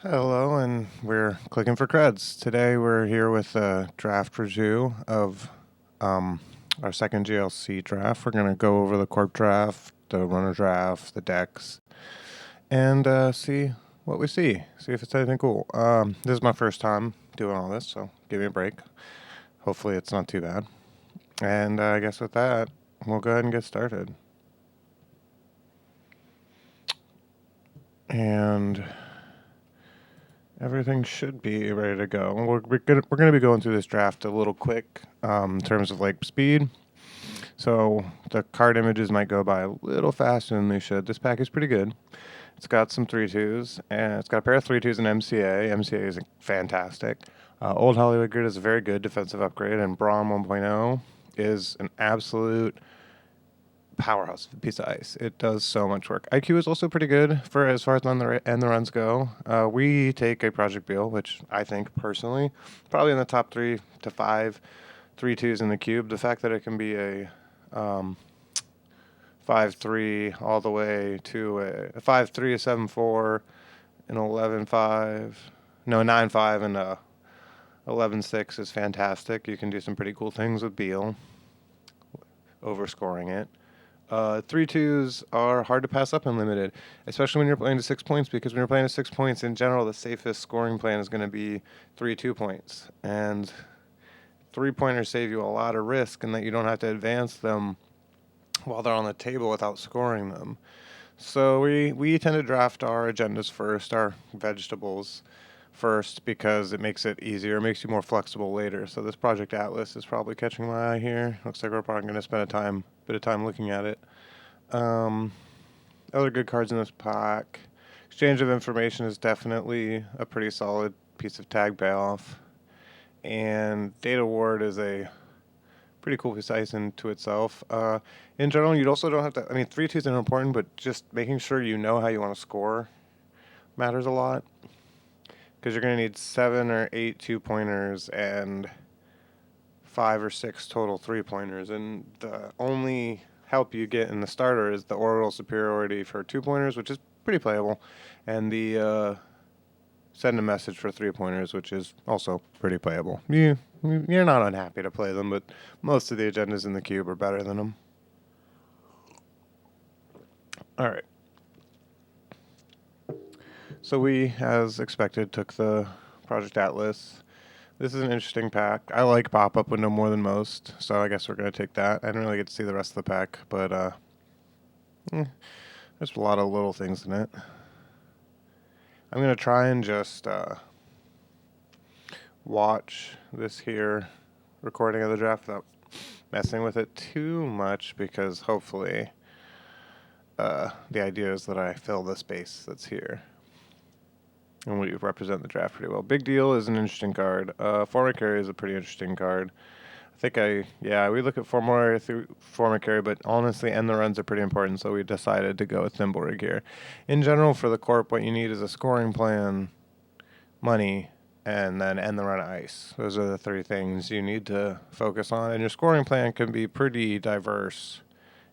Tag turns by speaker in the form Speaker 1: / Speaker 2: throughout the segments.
Speaker 1: Hello, and we're clicking for creds. Today we're here with a draft review of um, our second GLC draft. We're going to go over the Corp Draft, the Runner Draft, the decks, and see what we see. See if it's anything cool. This is my first time doing all this, so give me a break. Hopefully it's not too bad. And I guess with that, we'll go ahead and get started. And everything should be ready to go. We're gonna be going through this draft a little quick in terms of like speed. So the card images might go by a little faster than they should. This pack is pretty good. It's got some 3-2s, and it's got a pair of 3-2s in MCA. MCA is fantastic. Old Hollywood Grid is a very good defensive upgrade, and Braun 1.0 is an absolute powerhouse piece of ice. It does so much work. IQ is also pretty good for as far as on the end the runs go. We take a Project Beal, which I think personally probably in the top 3 to 5 3-2s in the cube. The fact that it can be a 5-3 all the way to a 5-3, a 7-4, an 11-5, no 9-5, and a 11-6 is fantastic. You can do some pretty cool things with Beal, overscoring it. 3-2s are hard to pass up in limited, especially when you're playing to 6 points, because when you're playing to 6 points, in general, the safest scoring plan is going to be 3-2 points. And 3-pointers save you a lot of risk in that you don't have to advance them while they're on the table without scoring them. So we tend to draft our agendas first, our vegetables first, because it makes it easier, it makes you more flexible later. So this Project Atlas is probably catching my eye here. Looks like we're probably going to spend a bit of time looking at it. Other good cards in this pack. Exchange of Information is definitely a pretty solid piece of tag payoff. And Data Ward is a pretty cool piece of ice into itself. In general, you also don't have to, 3-2s are important, but just making sure you know how you want to score matters a lot. Because you're going to need 7 or 8 2-pointers and 5 or 6 total 3-pointers. And the only help you get in the starter is the orbital superiority for 2-pointers, which is pretty playable, and the send a message for 3-pointers, which is also pretty playable. You're not unhappy to play them, but most of the agendas in the cube are better than them. All right. So we, as expected, took the Project Atlas. This is an interesting pack. I like pop-up window more than most, so I guess we're going to take that. I didn't really get to see the rest of the pack, but there's a lot of little things in it. I'm going to try and just watch this here recording of the draft without messing with it too much, because hopefully the idea is that I fill the space that's here. And we represent the draft pretty well. Big Deal is an interesting card. Format Carry is a pretty interesting card. We look at Format Carry, but honestly, end the runs are pretty important, so we decided to go with Thimble Rig here. In general, for the Corp, what you need is a scoring plan, money, and then end the run ice. Those are the 3 things you need to focus on, and your scoring plan can be pretty diverse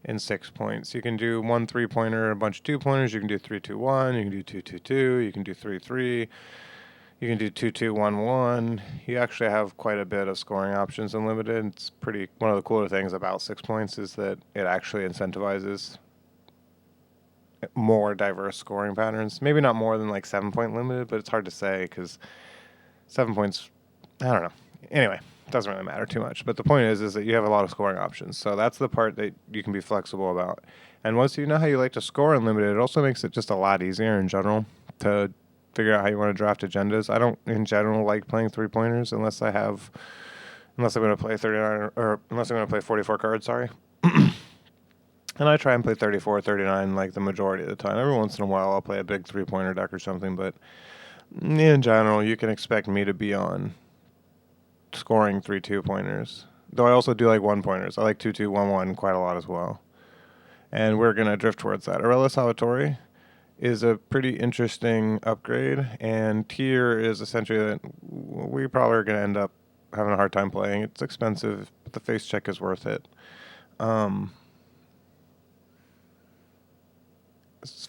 Speaker 1: in 6 points. You can do 1 3-pointer, a bunch of 2-pointers. You can do 3-2-1. You can do 2-2-2. You can do 3-3. You can do 2-2-1-1. You actually have quite a bit of scoring options in limited. It's pretty. One of the cooler things about 6 points is that it actually incentivizes more diverse scoring patterns. Maybe not more than like 7-point limited, but it's hard to say because 7 points. I don't know. Anyway. Doesn't really matter too much, but the point is that you have a lot of scoring options, so that's the part that you can be flexible about. And once you know how you like to score in limited, it also makes it just a lot easier in general to figure out how you want to draft agendas. I don't in general like playing 3-pointers unless I'm going to play 39 or unless I'm going to play 44 cards, sorry. And I try and play 34 39 like the majority of the time. Every once in a while I'll play a big 3-pointer deck or something, but in general you can expect me to be on scoring 3 2-pointers. Though I also do like 1-pointers. I like 2-2-1-1 quite a lot as well. And we're going to drift towards that. Aurelia Salvatore is a pretty interesting upgrade, and tier is essentially that we probably are going to end up having a hard time playing. It's expensive, but the face check is worth it.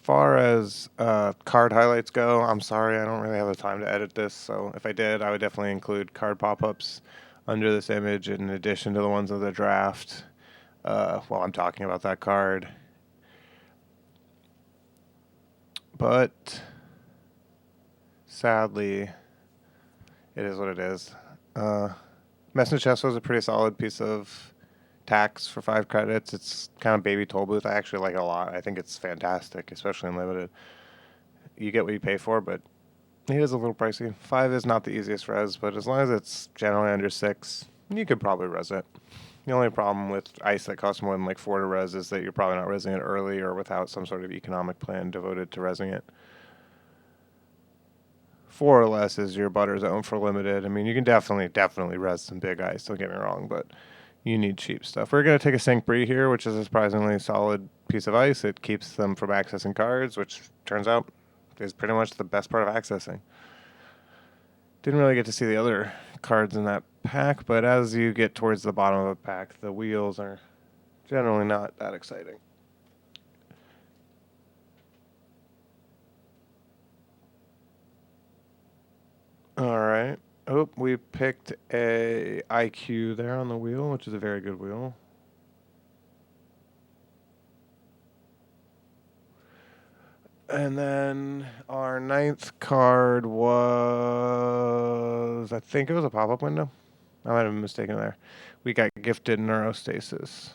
Speaker 1: far as card highlights go, I'm sorry, I don't really have the time to edit this. So if I did, I would definitely include card pop-ups under this image in addition to the ones of the draft while I'm talking about that card. But sadly, it is what it is. Message Chess was a pretty solid piece of tax for 5 credits. It's kind of baby toll booth. I actually like it a lot. I think it's fantastic, especially in limited. You get what you pay for, but it is a little pricey. 5 is not the easiest res, but as long as it's generally under 6, you could probably res it. The only problem with ice that costs more than like 4 to res is that you're probably not resing it early or without some sort of economic plan devoted to resing it. 4 or less is your butter zone for limited. I mean, you can definitely res some big ice, don't get me wrong, but you need cheap stuff. We're going to take a Sync Brie here, which is a surprisingly solid piece of ice. It keeps them from accessing cards, which turns out is pretty much the best part of accessing. Didn't really get to see the other cards in that pack, but as you get towards the bottom of the pack, the wheels are generally not that exciting. All right. Oh, we picked a IQ there on the wheel, which is a very good wheel. And then our 9th card was, I think it was a pop-up window. I might have been mistaken there. We got gifted Neurostasis.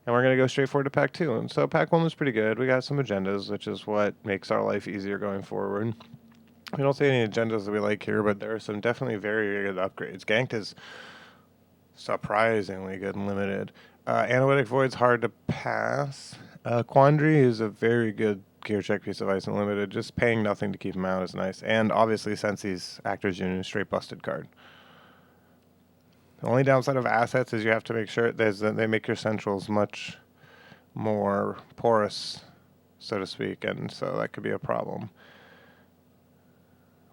Speaker 1: And we're going to go straight forward to pack 2. And so pack 1 was pretty good. We got some agendas, which is what makes our life easier going forward. We don't see any agendas that we like here, but there are some definitely very good upgrades. Ganked is surprisingly good and limited. Analytic Void's hard to pass. Quandary is a very good gear check piece of ice and limited. Just paying nothing to keep him out is nice. And obviously, since he's Actors Union, straight busted card. The only downside of assets is you have to make sure that they make your centrals much more porous, so to speak, and so that could be a problem.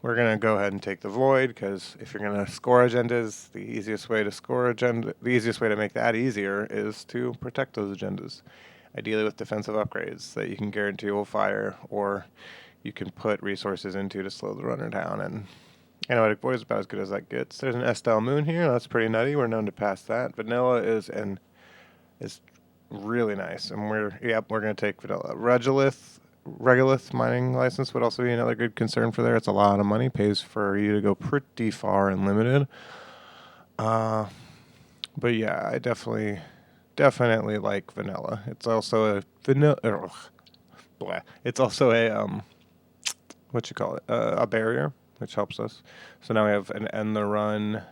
Speaker 1: We're going to go ahead and take the Void, because if you're going to score agendas, the easiest way to make that easier is to protect those agendas. Ideally with defensive upgrades that you can guarantee will fire, or you can put resources into to slow the runner down. And Analytic Void is about as good as that gets. There's an Estelle Moon here. That's pretty nutty. We're known to pass that. Vanilla is really nice, and we're going to take Vanilla. Regolith mining license would also be another good concern for there. It's a lot of money. Pays for you to go pretty far and limited. But yeah, I definitely like vanilla. It's also a vanilla. It's also a a barrier, which helps us. So now we have an end the run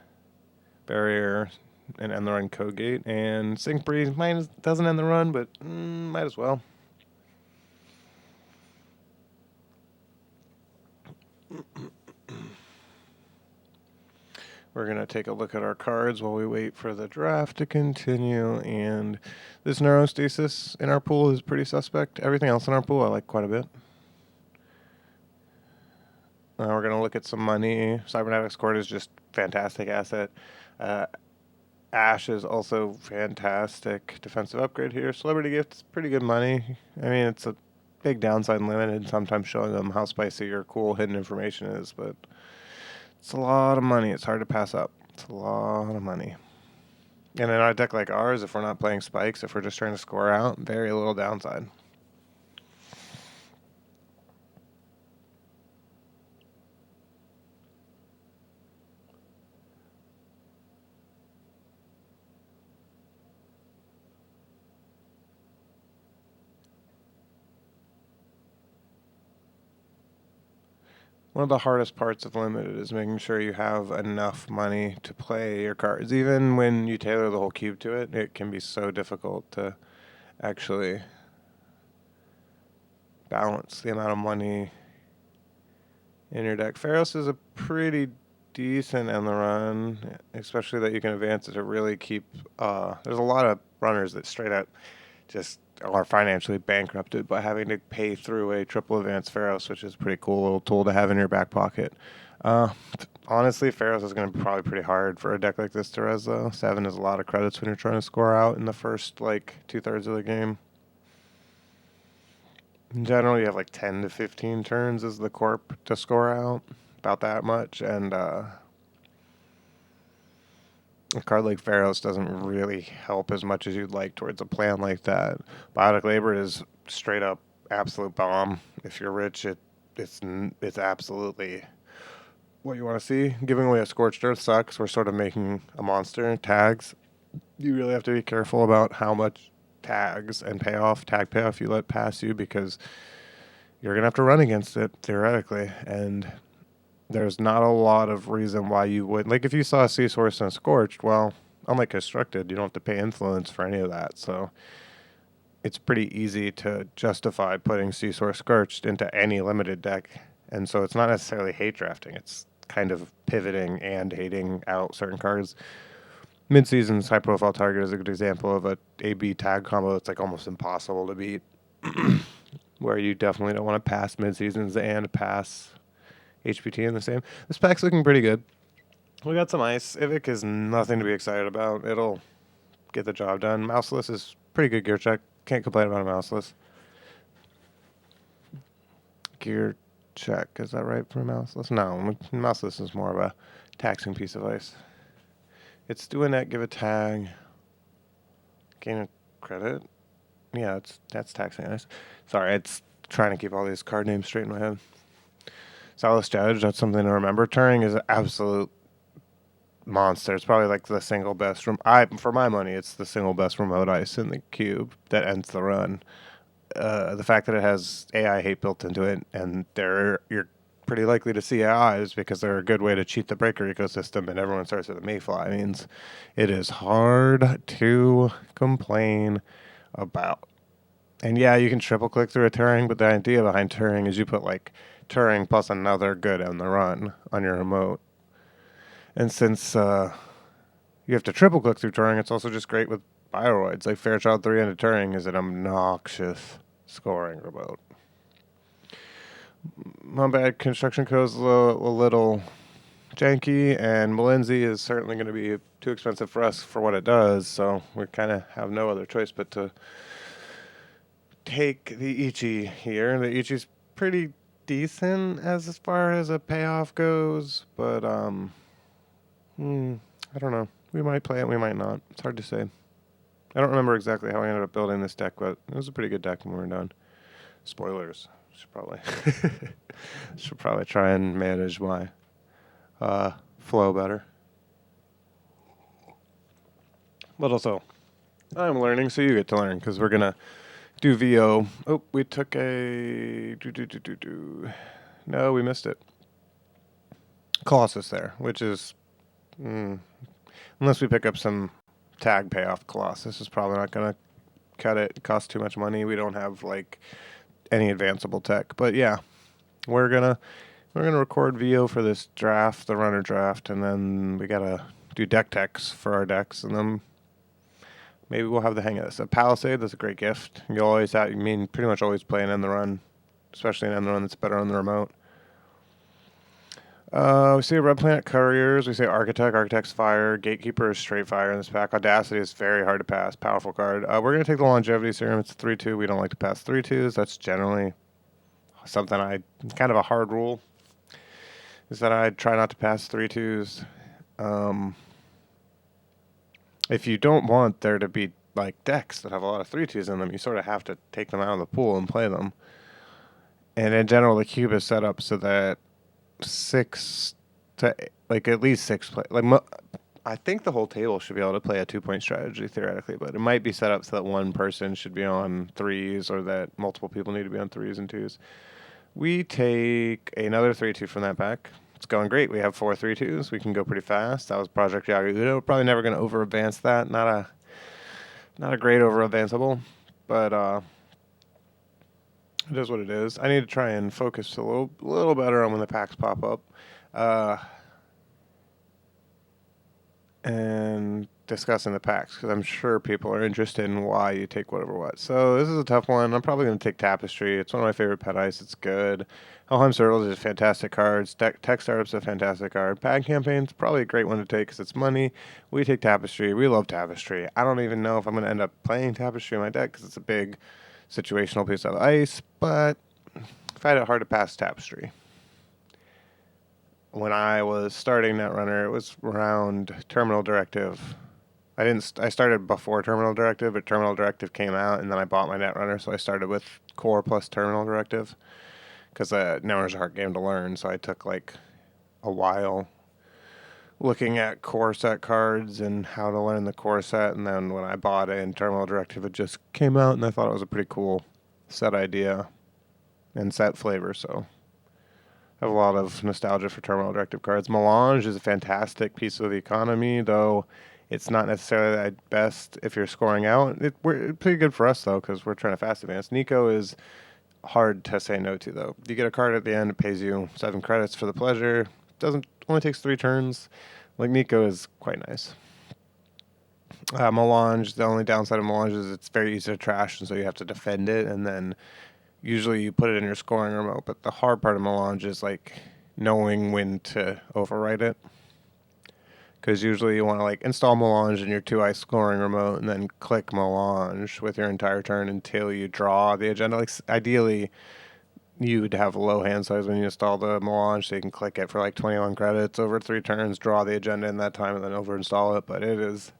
Speaker 1: barrier, an end the run code gate, and Sync Brie doesn't end the run, but might as well. We're going to take a look at our cards while we wait for the draft to continue. And this Neurostasis in our pool is pretty suspect. Everything else in our pool I like quite a bit. Now we're going to look at some money. Cybernetics Court is just fantastic asset. Ash is also fantastic defensive upgrade here. Celebrity Gift is pretty good money. I mean, it's a big downside and limited, sometimes showing them how spicy or cool hidden information is, but it's a lot of money. It's hard to pass up. It's a lot of money. And in a deck like ours, if we're not playing spikes, if we're just trying to score out, very little downside. One of the hardest parts of limited is making sure you have enough money to play your cards. Even when you tailor the whole cube to it, it can be so difficult to actually balance the amount of money in your deck. Pharaohs is a pretty decent end the run, especially that you can advance it to really keep. There's a lot of runners that straight up just are financially bankrupted by having to pay through a triple advance Pharaohs, which is a pretty cool little tool to have in your back pocket. Honestly, Pharaohs is going to be probably pretty hard for a deck like this to res, though. 7 is a lot of credits when you're trying to score out in the first, 2/3 of the game. In general, you have like 10 to 15 turns as the corp to score out, about that much, and a card like Pharaohs doesn't really help as much as you'd like towards a plan like that. Biotic Labor is straight up absolute bomb. If you're rich, it's absolutely what you want to see. Giving away a Scorched Earth sucks. We're sort of making a monster. Tags, you really have to be careful about how much tags and tag payoff you let pass you, because you're going to have to run against it, theoretically. And there's not a lot of reason why you would. Like, if you saw a Sea Source and a Scorched, well, unlike Constructed, you don't have to pay influence for any of that. So it's pretty easy to justify putting Sea Source Scorched into any limited deck. And so it's not necessarily hate drafting. It's kind of pivoting and hating out certain cards. Mid-season's high-profile target is a good example of a A-B tag combo that's like almost impossible to beat, where you definitely don't want to pass mid-seasons and pass HPT in the same. This pack's looking pretty good. We got some ice. Ivic is nothing to be excited about. It'll get the job done. Mouseless is pretty good gear check. Can't complain about a Mouseless. Gear check. Is that right for a Mouseless? No, Mouseless is more of a taxing piece of ice. It's do a net, give a tag, gain a credit. Yeah, that's taxing ice. Sorry, it's trying to keep all these card names straight in my head. Solus Judge, that's something to remember. Turing is an absolute monster. It's probably like the single best for my money, it's the single best remote ice in the cube that ends the run. The fact that it has AI hate built into it, and you're pretty likely to see AIs because they're a good way to cheat the breaker ecosystem, and everyone starts with a Mayfly, means it is hard to complain about. And yeah, you can triple click through a Turing, but the idea behind Turing is you put like Turing plus another good on the run on your remote. And since you have to triple click through Turing, it's also just great with Bioroids. Like Fairchild 3 into Turing is an obnoxious scoring remote. My bad, Construction Code's a little janky, and Malinzi is certainly going to be too expensive for us for what it does, so we kind of have no other choice but to take the Ichi here. The Ichi's pretty decent as far as a payoff goes, but I don't know. We might play it, we might not. It's hard to say. I don't remember exactly how I ended up building this deck, but it was a pretty good deck when we were done. Spoilers. Should probably try and manage my flow better. But also, I'm learning, so you get to learn, because we're gonna do VO. Oh, we took a No, we missed it. Colossus there, which is unless we pick up some tag payoff, Colossus is probably not gonna cut it. It costs too much money. We don't have like any advanceable tech, but yeah, we're gonna record VO for this draft, the runner draft, and then we gotta do deck techs for our decks, and then maybe we'll have the hang of this. A Palisade, that's a great gift. You pretty much always play an end the run, especially an end the run that's better on the remote. We see Red Planet Couriers. We say Architect's Fire. Gatekeeper is straight fire in this pack. Audacity is very hard to pass. Powerful card. We're going to take the Longevity Serum. It's a 3-2. We don't like to pass 3-2s. That's generally something kind of a hard rule, is that I try not to pass 3-2s. If you don't want there to be like decks that have a lot of 3-2s in them, you sort of have to take them out of the pool and play them. And in general, the cube is set up so that at least 6 play. I think the whole table should be able to play a 2-point strategy theoretically, but it might be set up so that one person should be on 3s, or that multiple people need to be on 3s and 2s. We take another 3-2 from that pack. It's going great. We have 4 3-2s. We can go pretty fast. That was Project Yaga Udo. We're probably never going to over advance that. Not a great over advanceable, but it is what it is. I need to try and focus a little better on when the packs pop up, and discussing the packs, because I'm sure people are interested in why you take whatever what. So this is a tough one. I'm probably going to take Tapestry. It's one of my favorite pet ice. It's good. Helheim Circles is fantastic cards. Tech Startup's a fantastic card. Pad Campaign's probably a great one to take because it's money. We take Tapestry. We love Tapestry. I don't even know if I'm going to end up playing Tapestry in my deck because it's a big situational piece of ice, but I find it hard to pass Tapestry. When I was starting Netrunner, it was around Terminal Directive. I started before Terminal Directive, but Terminal Directive came out, and then I bought my Netrunner, so I started with Core plus Terminal Directive, because Netrunner's a hard game to learn, so I took like a while looking at core set cards and how to learn the core set, and then when I bought it in Terminal Directive, it just came out, and I thought it was a pretty cool set idea and set flavor, so I have a lot of nostalgia for Terminal Directive cards. Melange is a fantastic piece of the economy, though it's not necessarily the best if you're scoring out. It's pretty good for us, though, because we're trying to fast advance. Nico is hard to say no to, though. You get a card at the end, it pays you 7 credits for the pleasure. Only takes 3 turns. Like, Nico is quite nice. Melange, the only downside of Melange is it's very easy to trash, and so you have to defend it, and then usually you put it in your scoring remote. But the hard part of Melange is, like, knowing when to overwrite it. Because usually you want to, like, install Melange in your 2i scoring remote and then click Melange with your entire turn until you draw the agenda. Like, ideally, you would have a low hand size when you install the Melange, so you can click it for like 21 credits over 3 turns, draw the agenda in that time, and then overinstall it. But it is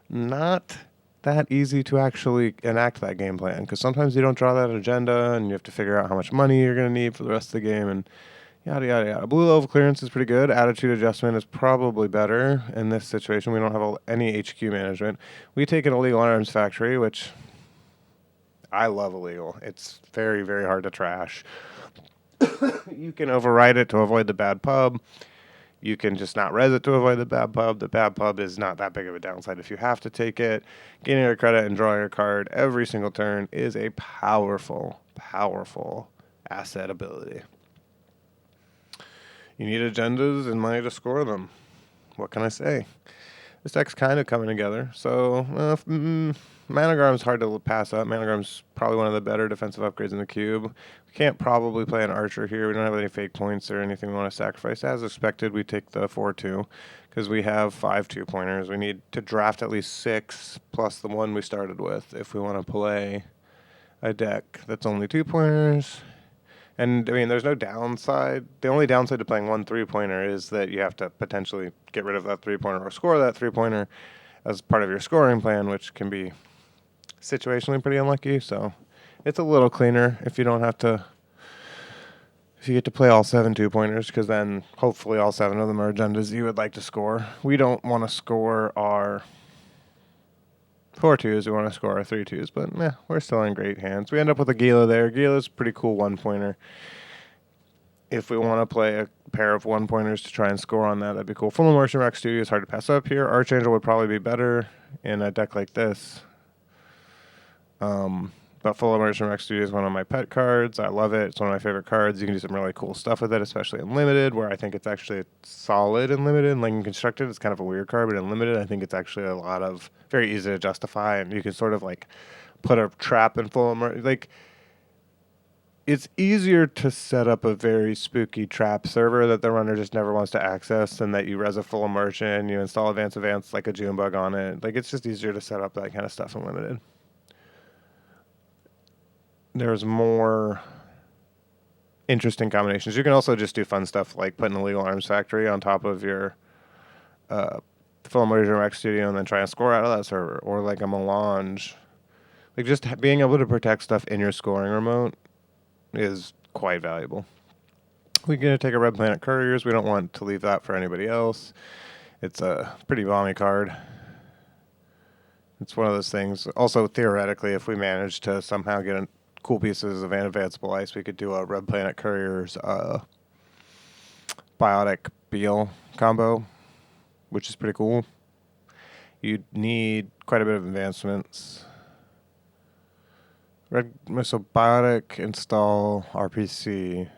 Speaker 1: not that easy to actually enact that game plan, because sometimes you don't draw that agenda, and you have to figure out how much money you're going to need for the rest of the game, and yada, yada, yada. Blue level clearance is pretty good. Attitude adjustment is probably better in this situation. We don't have any HQ management. We take an illegal arms factory, which I love illegal. It's very, very hard to trash. You can override it to avoid the bad pub. You can just not res it to avoid the bad pub. The bad pub is not that big of a downside if you have to take it. Gaining your credit and drawing your card every single turn is a powerful, powerful asset ability. You need agendas and money to score them. What can I say? This deck's kind of coming together. So, Manogram's hard to pass up. Manogram's probably one of the better defensive upgrades in the cube. We can't probably play an archer here. We don't have any fake points or anything we want to sacrifice. As expected, we take the 4-2 because we have 5 2-pointers. We need to draft at least 6 plus the one we started with if we want to play a deck that's only 2-pointers. And, I mean, there's no downside. The only downside to playing one 3-pointer is that you have to potentially get rid of that 3-pointer or score that 3-pointer as part of your scoring plan, which can be situationally pretty unlucky. So it's a little cleaner if you don't have to, if you get to play all 7 2-pointers, because then hopefully all 7 of them are agendas you would like to score. We don't want to score our 4-2s, we want to score our 3-2s, but we're still in great hands. We end up with a Gila there. Gila's a pretty cool 1-pointer. If we want to play a pair of 1-pointers to try and score on that, that'd be cool. Full Immersion Rack Studio is hard to pass up here. Archangel would probably be better in a deck like this. But Full Immersion Rack Studio is one of my pet cards. I love it. It's one of my favorite cards. You can do some really cool stuff with it, especially in Limited, where I think it's actually solid in Limited. Like in Constructed, it's kind of a weird card, but in Limited, I think it's actually a lot of very easy to justify, and you can sort of like put a trap in Full Immersion. Like, it's easier to set up a very spooky trap server that the runner just never wants to access than that you res a Full Immersion, you install Advance like a June bug on it. Like, it's just easier to set up that kind of stuff in Limited. There's more interesting combinations. You can also just do fun stuff like put an illegal arms factory on top of your Full Immersion Rack Studio and then try and score out of that server, or like a Melange. Like, just being able to protect stuff in your scoring remote is quite valuable. We're going to take a Red Planet Couriers. We don't want to leave that for anybody else. It's a pretty bomby card. It's one of those things. Also, theoretically, if we manage to somehow get cool pieces of advanceable ice, we could do a Red Planet Couriers Biotic Beal combo, which is pretty cool. You'd need quite a bit of advancements. So Biotic, install RPC.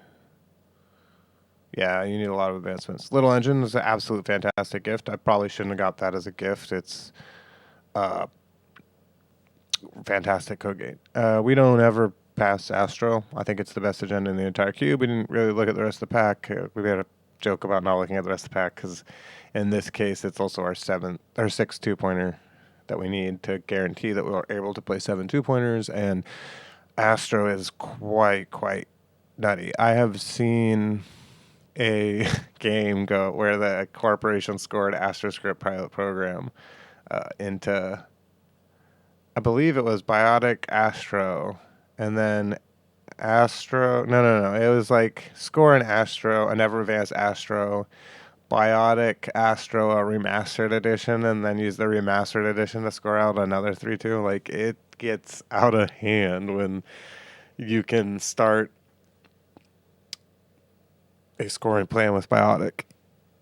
Speaker 1: Yeah, you need a lot of advancements. Little Engine is an absolute fantastic gift. I probably shouldn't have got that as a gift. It's fantastic code gate. We don't ever pass Astro. I think it's the best agenda in the entire cube. We didn't really look at the rest of the pack. We had a joke about not looking at the rest of the pack because in this case it's also our 6 2-pointer that we need to guarantee that we are able to play 7 2-pointers, and Astro is quite nutty. I have seen a game go where the corporation scored AstroScript pilot program into, I believe it was Biotic Astro, and then Astro. No. It was like score an Astro, a never advanced Astro, Biotic Astro, a remastered edition, and then use the remastered edition to score out another 3-2. Like, it gets out of hand when you can start a scoring plan with Biotic.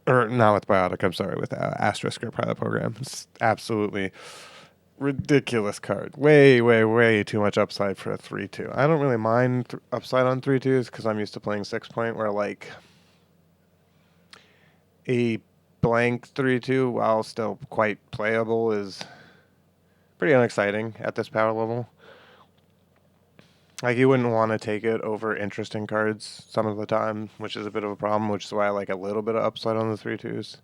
Speaker 1: Or not with Biotic, I'm sorry, with AstroScript pilot program. It's absolutely ridiculous card. Way too much upside for a 3-2. I don't really mind upside on 3-2s because I'm used to playing 6-point, where like a blank 3-2, while still quite playable, is pretty unexciting at this power level. Like, you wouldn't want to take it over interesting cards some of the time, which is a bit of a problem, which is why I like a little bit of upside on the 3-2s.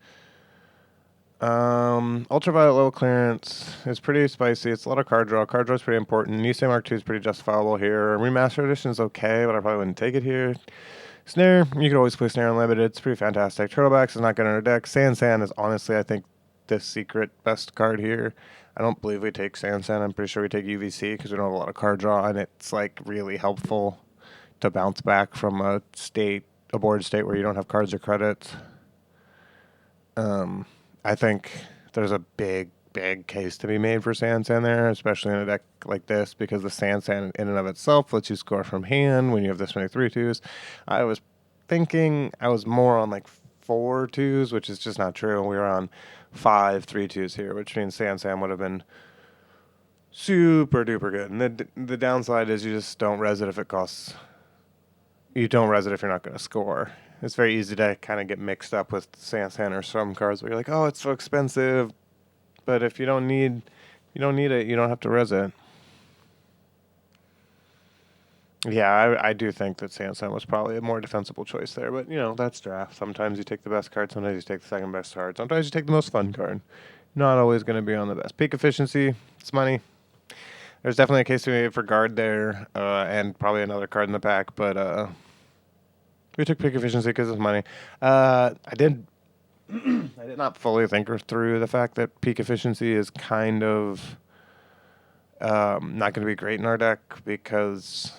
Speaker 1: Ultraviolet low clearance is pretty spicy. It's a lot of card draw. Card draw is pretty important. Nisei Mark 2 is pretty justifiable here. Remaster edition is okay, but I probably wouldn't take it here. Snare, you could always play Snare Unlimited. It's pretty fantastic. Turtlebacks is not good in our deck. Sand is honestly, I think, the secret best card here. I don't believe we take Sand. I'm pretty sure we take UVC because we don't have a lot of card draw, and it's like really helpful to bounce back from a board state where you don't have cards or credits. I think there's a big case to be made for Sand there, especially in a deck like this, because the Sand in and of itself lets you score from hand when you have this many 3-2s. I was thinking I was more on like 4-2s, which is just not true. We were on 5 3-2s here, which means Sand would have been super duper good. And the downside is you just don't res it if it costs. You don't res it if you're not going to score. It's very easy to kind of get mixed up with Sand or some cards where you're like, oh, it's so expensive. But if you don't need it, you don't have to res it. Yeah, I do think that Sand was probably a more defensible choice there. But, that's draft. Sometimes you take the best card. Sometimes you take the second best card. Sometimes you take the most fun card. Not always going to be on the best. Peak efficiency, it's money. There's definitely a case to be made for guard there, and probably another card in the pack. But we took peak efficiency because it's money. I did not fully think through the fact that peak efficiency is kind of not going to be great in our deck because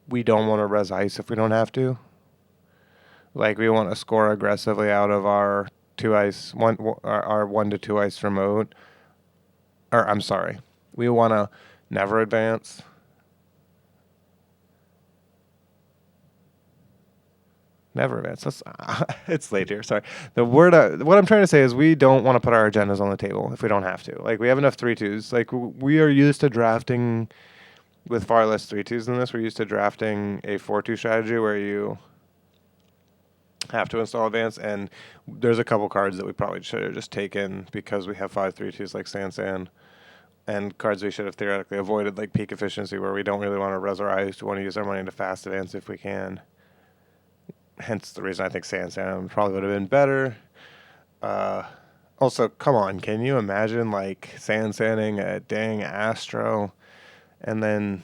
Speaker 1: we don't want to res ice if we don't have to. Like, we want to score aggressively out of our 2 ice, our 1 to 2 ice remote. Or, I'm sorry. We want to never advance. Never advance. It's late here. Sorry. What I'm trying to say is we don't want to put our agendas on the table if we don't have to. Like, we have enough 3-2s. Like, we are used to drafting with far less 3-2s than this. We're used to drafting a 4-2 strategy where you have to install advance, and there's a couple cards that we probably should have just taken because we have 5 3-2s like Sand, and cards we should have theoretically avoided like peak efficiency, where we don't really want to res our eyes. We want to use our money to fast advance if we can. Hence the reason I think Sand probably would have been better. Also, come on, can you imagine like Sanding a dang Astro, and then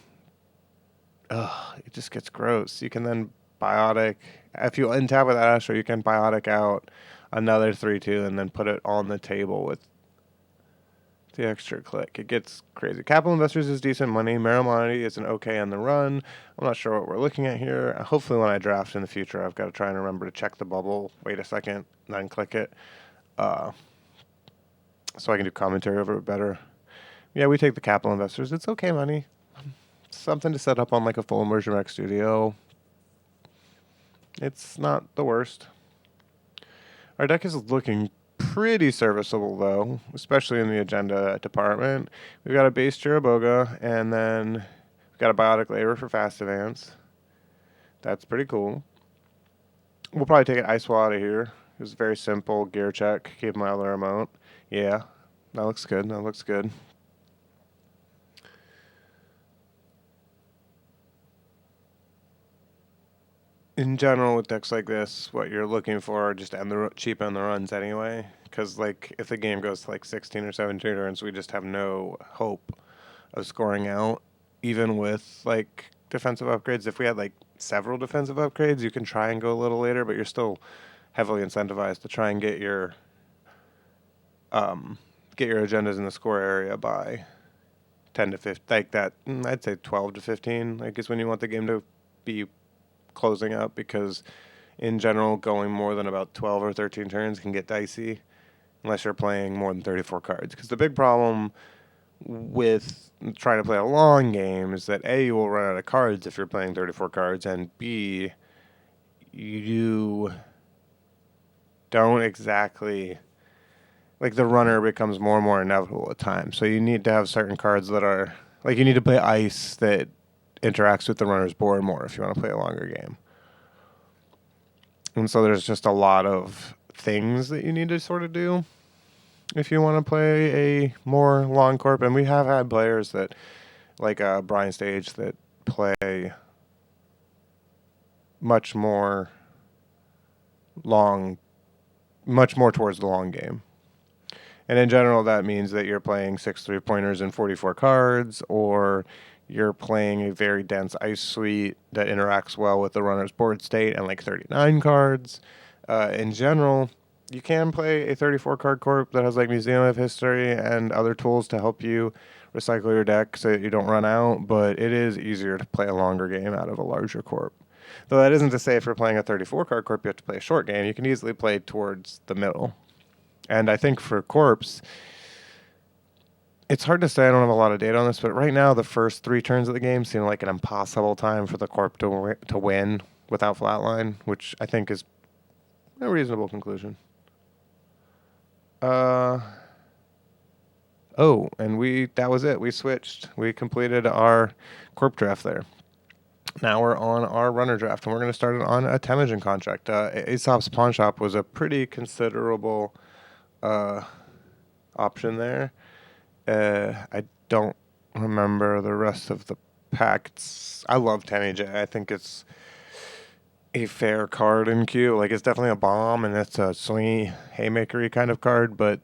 Speaker 1: it just gets gross. You can then Biotic. If you untap with that Astro, you can Biotic out another 3-2 and then put it on the table with the extra click. It gets crazy. Capital Investors is decent money. Marimonity is an okay on the run. I'm not sure what we're looking at here. Hopefully when I draft in the future, I've got to try and remember to check the bubble, wait a second, then click it, so I can do commentary over it better. Yeah, we take the Capital Investors. It's okay money. Something to set up on like a full immersion rec studio. It's not the worst. Our deck is looking pretty serviceable, though, especially in the agenda department. We've got a base Chiraboga, and then we've got a Biotic Labor for fast advance. That's pretty cool. We'll probably take an Ice Wall out of here. It's very simple. Gear check. Keep my other remote. Yeah, that looks good. That looks good. In general, with decks like this, what you're looking for are just cheap on the runs anyway. Because, like, if the game goes to, like, 16 or 17 turns, we just have no hope of scoring out. even with like defensive upgrades. If we had like several defensive upgrades, you can try and go a little later, but you're still heavily incentivized to try and get your agendas in the score area by 10 to 15, like that. I'd say 12 to 15, like is when you want the game to be closing up, because in general, going more than about 12 or 13 turns can get dicey unless you're playing more than 34 cards. Because the big problem with trying to play a long game is that A, you will run out of cards if you're playing 34 cards, and B, you don't exactly, like, the runner becomes more and more inevitable at times. So you need to have certain cards that are, like, you need to play ice that interacts with the runner's board more if you want to play a longer game. And so there's just a lot of things that you need to sort of do if you want to play a more long corp. And we have had players that, like Brian Stage, that play much more towards the long game. And in general, that means that you're playing 6 3-pointers and 44 cards, or you're playing a very dense ice suite that interacts well with the runner's board state and like 39 cards. In general, you can play a 34-card corp that has like Museum of History and other tools to help you recycle your deck so that you don't run out, but it is easier to play a longer game out of a larger corp. Though that isn't to say if you're playing a 34-card corp, you have to play a short game. You can easily play towards the middle. And I think for corps, it's hard to say. I don't have a lot of data on this, but right now the first 3 turns of the game seem like an impossible time for the corp to win without flatline, which I think is a reasonable conclusion. And that was it. We switched. We completed our Corp Draft there. Now we're on our runner draft, and we're going to start it on a Temujin contract. Aesop's Pawn Shop was a pretty considerable option there. I don't remember the rest of the pack. I love Temujin. I think it's a fair card in queue. Like, it's definitely a bomb, and it's a swingy, haymakery kind of card, but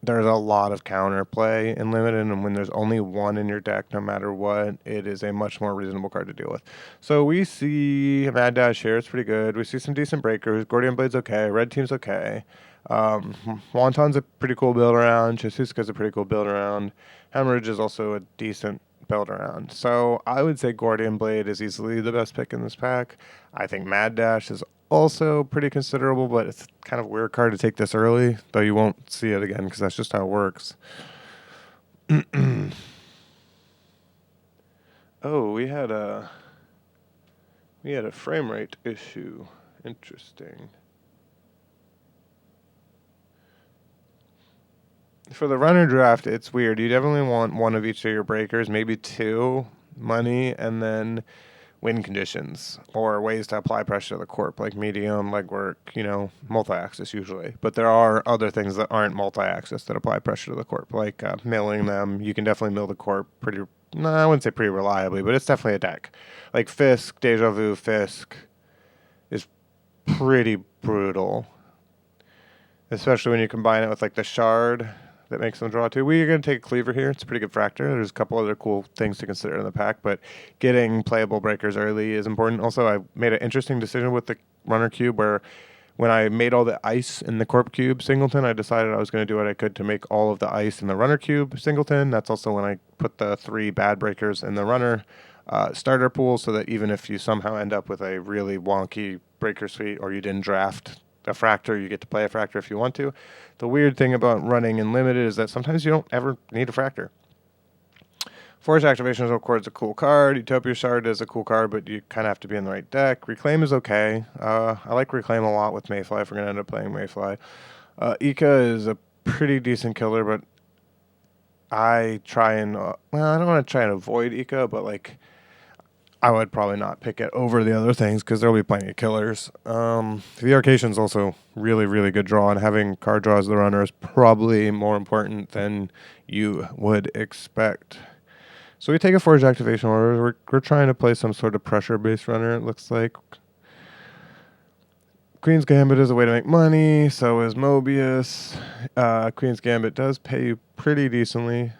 Speaker 1: there's a lot of counterplay in Limited, and when there's only one in your deck, no matter what, it is a much more reasonable card to deal with. So we see Mad Dash here. It's pretty good. We see some decent breakers. Gordian Blade's okay. Red Team's okay. Wonton's a pretty cool build around. Chasuska's a pretty cool build around. Hemorrhage is also a decent build around. So I would say Gordian Blade is easily the best pick in this pack. I think Mad Dash is also pretty considerable, but it's kind of a weird card to take this early, though you won't see it again because that's just how it works. Oh, we had a frame rate issue. Interesting. For the runner draft, it's weird. You definitely want one of each of your breakers, maybe 2, money, and then win conditions or ways to apply pressure to the corp, like medium, legwork, multi-axis usually. But there are other things that aren't multi-axis that apply pressure to the corp, like milling them. You can definitely mill the corp I wouldn't say pretty reliably, but it's definitely a deck. Like Fisk, Deja Vu, Fisk is pretty brutal, especially when you combine it with like the shard that makes them draw 2. We're going to take a cleaver here. It's a pretty good fractor. There's a couple other cool things to consider in the pack, but getting playable breakers early is important. Also, I made an interesting decision with the runner cube where when I made all the ice in the corp cube singleton, I decided I was going to do what I could to make all of the ice in the runner cube singleton. That's also when I put the 3 bad breakers in the runner starter pool, so that even if you somehow end up with a really wonky breaker suite or you didn't draft a fractor, you get to play a fractor if you want to. The weird thing about running in Limited is that sometimes you don't ever need a fractor. Force Activation of Court is a cool card. Utopia Shard is a cool card, but you kind of have to be in the right deck. Reclaim is okay. I like Reclaim a lot with Mayfly if we're going to end up playing Mayfly. Ika is a pretty decent killer, but I try and... I don't want to try and avoid Ika, but like... I would probably not pick it over the other things because there'll be plenty of killers. The Arcation's also really, really good draw, and having card draw as the runner is probably more important than you would expect. So we take a Forge Activation order. We're trying to play some sort of pressure-based runner, it looks like. Queen's Gambit is a way to make money. So is Mobius. Queen's Gambit does pay you pretty decently.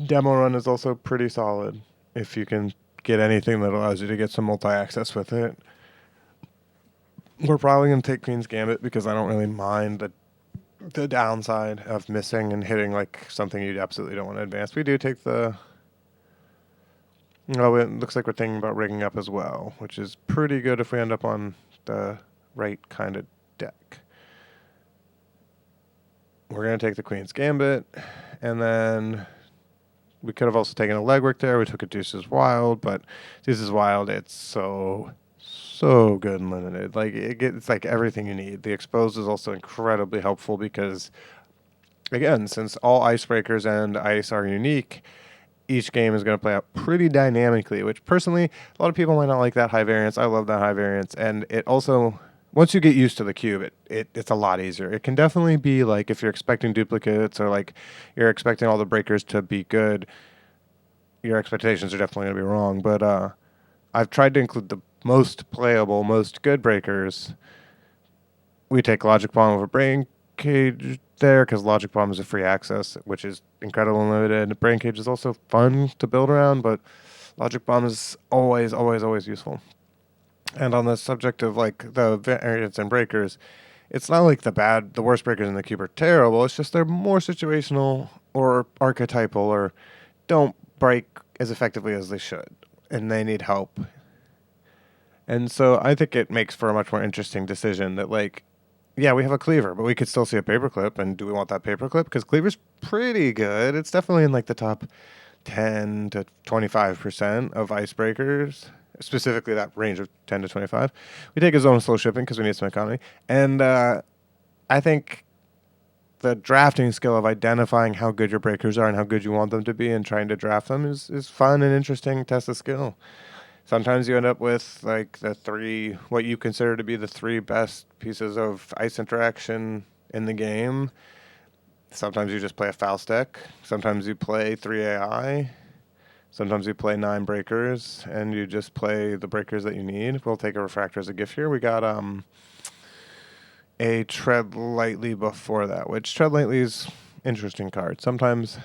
Speaker 1: demo run is also pretty solid if you can get anything that allows you to get some multi-access with it. We're probably going to take Queen's Gambit because I don't really mind the downside of missing and hitting like something you absolutely don't want to advance. We do take the... Oh, it looks like we're thinking about rigging up as well, which is pretty good if we end up on the right kind of deck. We're going to take the Queen's Gambit, and then we could have also taken a legwork there. We took a Deuce's Wild, but Deuce's Wild, it's so good and limited. Like it's like everything you need. The Exposed is also incredibly helpful because, again, since all icebreakers and ice are unique, each game is going to play out pretty dynamically, which personally, a lot of people might not like that high variance. I love that high variance. And it also, once you get used to the cube, it's a lot easier. It can definitely be like if you're expecting duplicates or like you're expecting all the breakers to be good, your expectations are definitely going to be wrong. But I've tried to include the most playable, most good breakers. We take Logic Bomb over Brain Cage there because Logic Bomb is a free access, which is incredible and limited. Brain Cage is also fun to build around, but Logic Bomb is always useful. And on the subject of like the variants and breakers, it's not like the worst breakers in the cube are terrible. It's just they're more situational or archetypal or don't break as effectively as they should, and they need help. And so I think it makes for a much more interesting decision that like, yeah, we have a cleaver, but we could still see a paperclip. And do we want that paperclip? Because cleaver's pretty good. It's definitely in like the top 10 to 25% of icebreakers, specifically that range of 10 to 25. We take a zone of slow shipping because we need some economy. And I think the drafting skill of identifying how good your breakers are and how good you want them to be and trying to draft them is fun and interesting test of skill. Sometimes you end up with like what you consider to be the three best pieces of ice interaction in the game. Sometimes you just play a Faust deck. Sometimes you play 3 AI. Sometimes you play 9 breakers, and you just play the breakers that you need. We'll take a Refractor as a gift here. We got a Tread Lightly before that, which Tread Lightly is interesting card. Sometimes,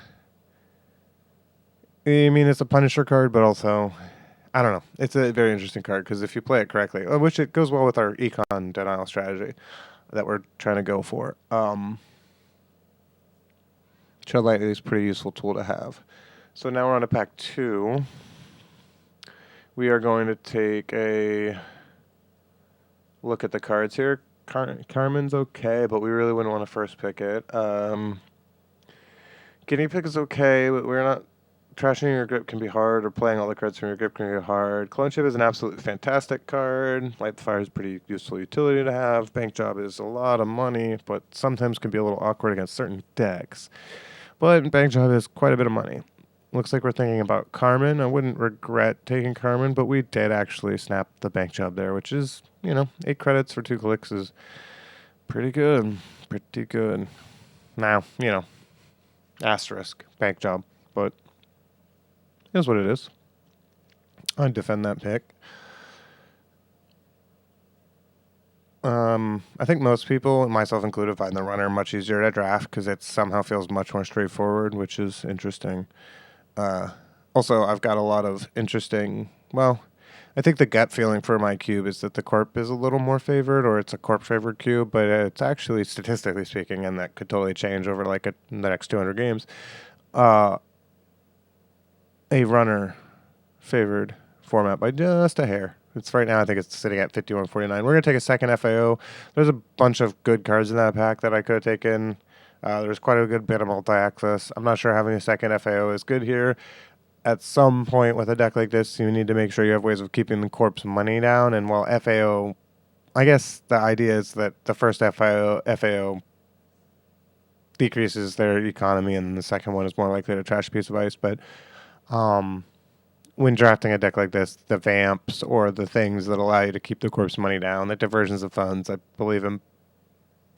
Speaker 1: I mean, it's a Punisher card, but also... I don't know. It's a very interesting card because if you play it correctly, which it goes well with our econ denial strategy that we're trying to go for. Tread Lightly is a pretty useful tool to have. So now we're on to pack 2. We are going to take a look at the cards here. Carmen's okay, but we really wouldn't want to first pick it. Guinea Pig is okay, but we're not... Trashing your grip can be hard, or playing all the cards from your grip can be hard. Clone Chip is an absolutely fantastic card. Light the Fire is a pretty useful utility to have. Bank Job is a lot of money, but sometimes can be a little awkward against certain decks. But Bank Job is quite a bit of money. Looks like we're thinking about Carmen. I wouldn't regret taking Carmen, but we did actually snap the Bank Job there, which is, 8 credits for 2 clicks is pretty good. Pretty good. Now, asterisk, Bank Job, but... is what it is. I'd defend that pick. I think most people, myself included, find the runner much easier to draft because it somehow feels much more straightforward, which is interesting. Also, I've got a lot of interesting... Well, I think the gut feeling for my cube is that the Corp is a little more favored, or it's a Corp-favored cube, but it's actually, statistically speaking, and that could totally change over like the next 200 games, a runner favored format by just a hair. It's right now, I think it's sitting at 51-49. We're going to take a second FAO. There's a bunch of good cards in that pack that I could have taken. There's quite a good bit of multi-access. I'm not sure having a second FAO is good here. At some point with a deck like this, you need to make sure you have ways of keeping the Corp's money down. And while FAO, I guess the idea is that the first FAO decreases their economy, and the second one is more likely to trash a piece of ice. But when drafting a deck like this, the vamps or the things that allow you to keep the Corp's money down, the diversions of funds, I believe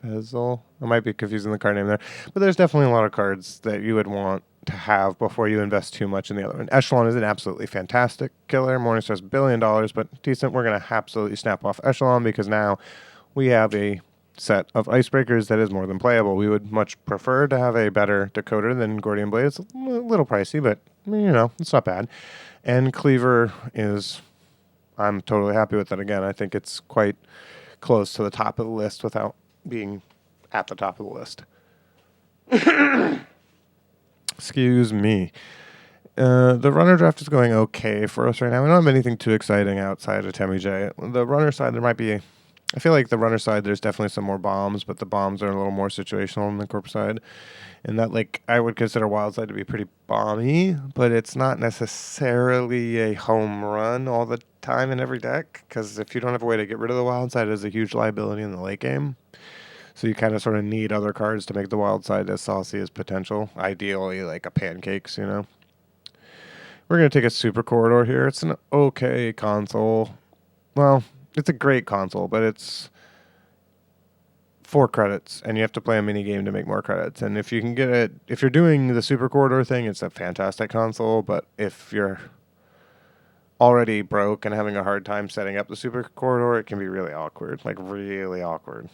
Speaker 1: Embezzle. I might be confusing the card name there. But there's definitely a lot of cards that you would want to have before you invest too much in the other one. Echelon is an absolutely fantastic killer. Morningstar's $1 billion, but decent. We're going to absolutely snap off Echelon because now we have a set of icebreakers that is more than playable. We would much prefer to have a better decoder than Gordian Blade. It's a little pricey, but it's not bad. And Cleaver is, I'm totally happy with it. Again, I think it's quite close to the top of the list without being at the top of the list. Excuse me. The runner draft is going okay for us right now. We don't have anything too exciting outside of Temi J. The runner side, there might be, I feel like the runner side, there's definitely some more bombs, but the bombs are a little more situational on the corp side. And that, like, I would consider wild side to be pretty bomby, but it's not necessarily a home run all the time in every deck, because if you don't have a way to get rid of the wild side, it is a huge liability in the late game. So you kind of sort of need other cards to make the wild side as saucy as potential. Ideally, like a pancakes, We're going to take a super corridor here. It's an okay console. Well, it's a great console, but it's 4 credits, and you have to play a mini game to make more credits. And if you can get it, if you're doing the super corridor thing, it's a fantastic console. But if you're already broke and having a hard time setting up the super corridor, it can be really awkward, like really awkward.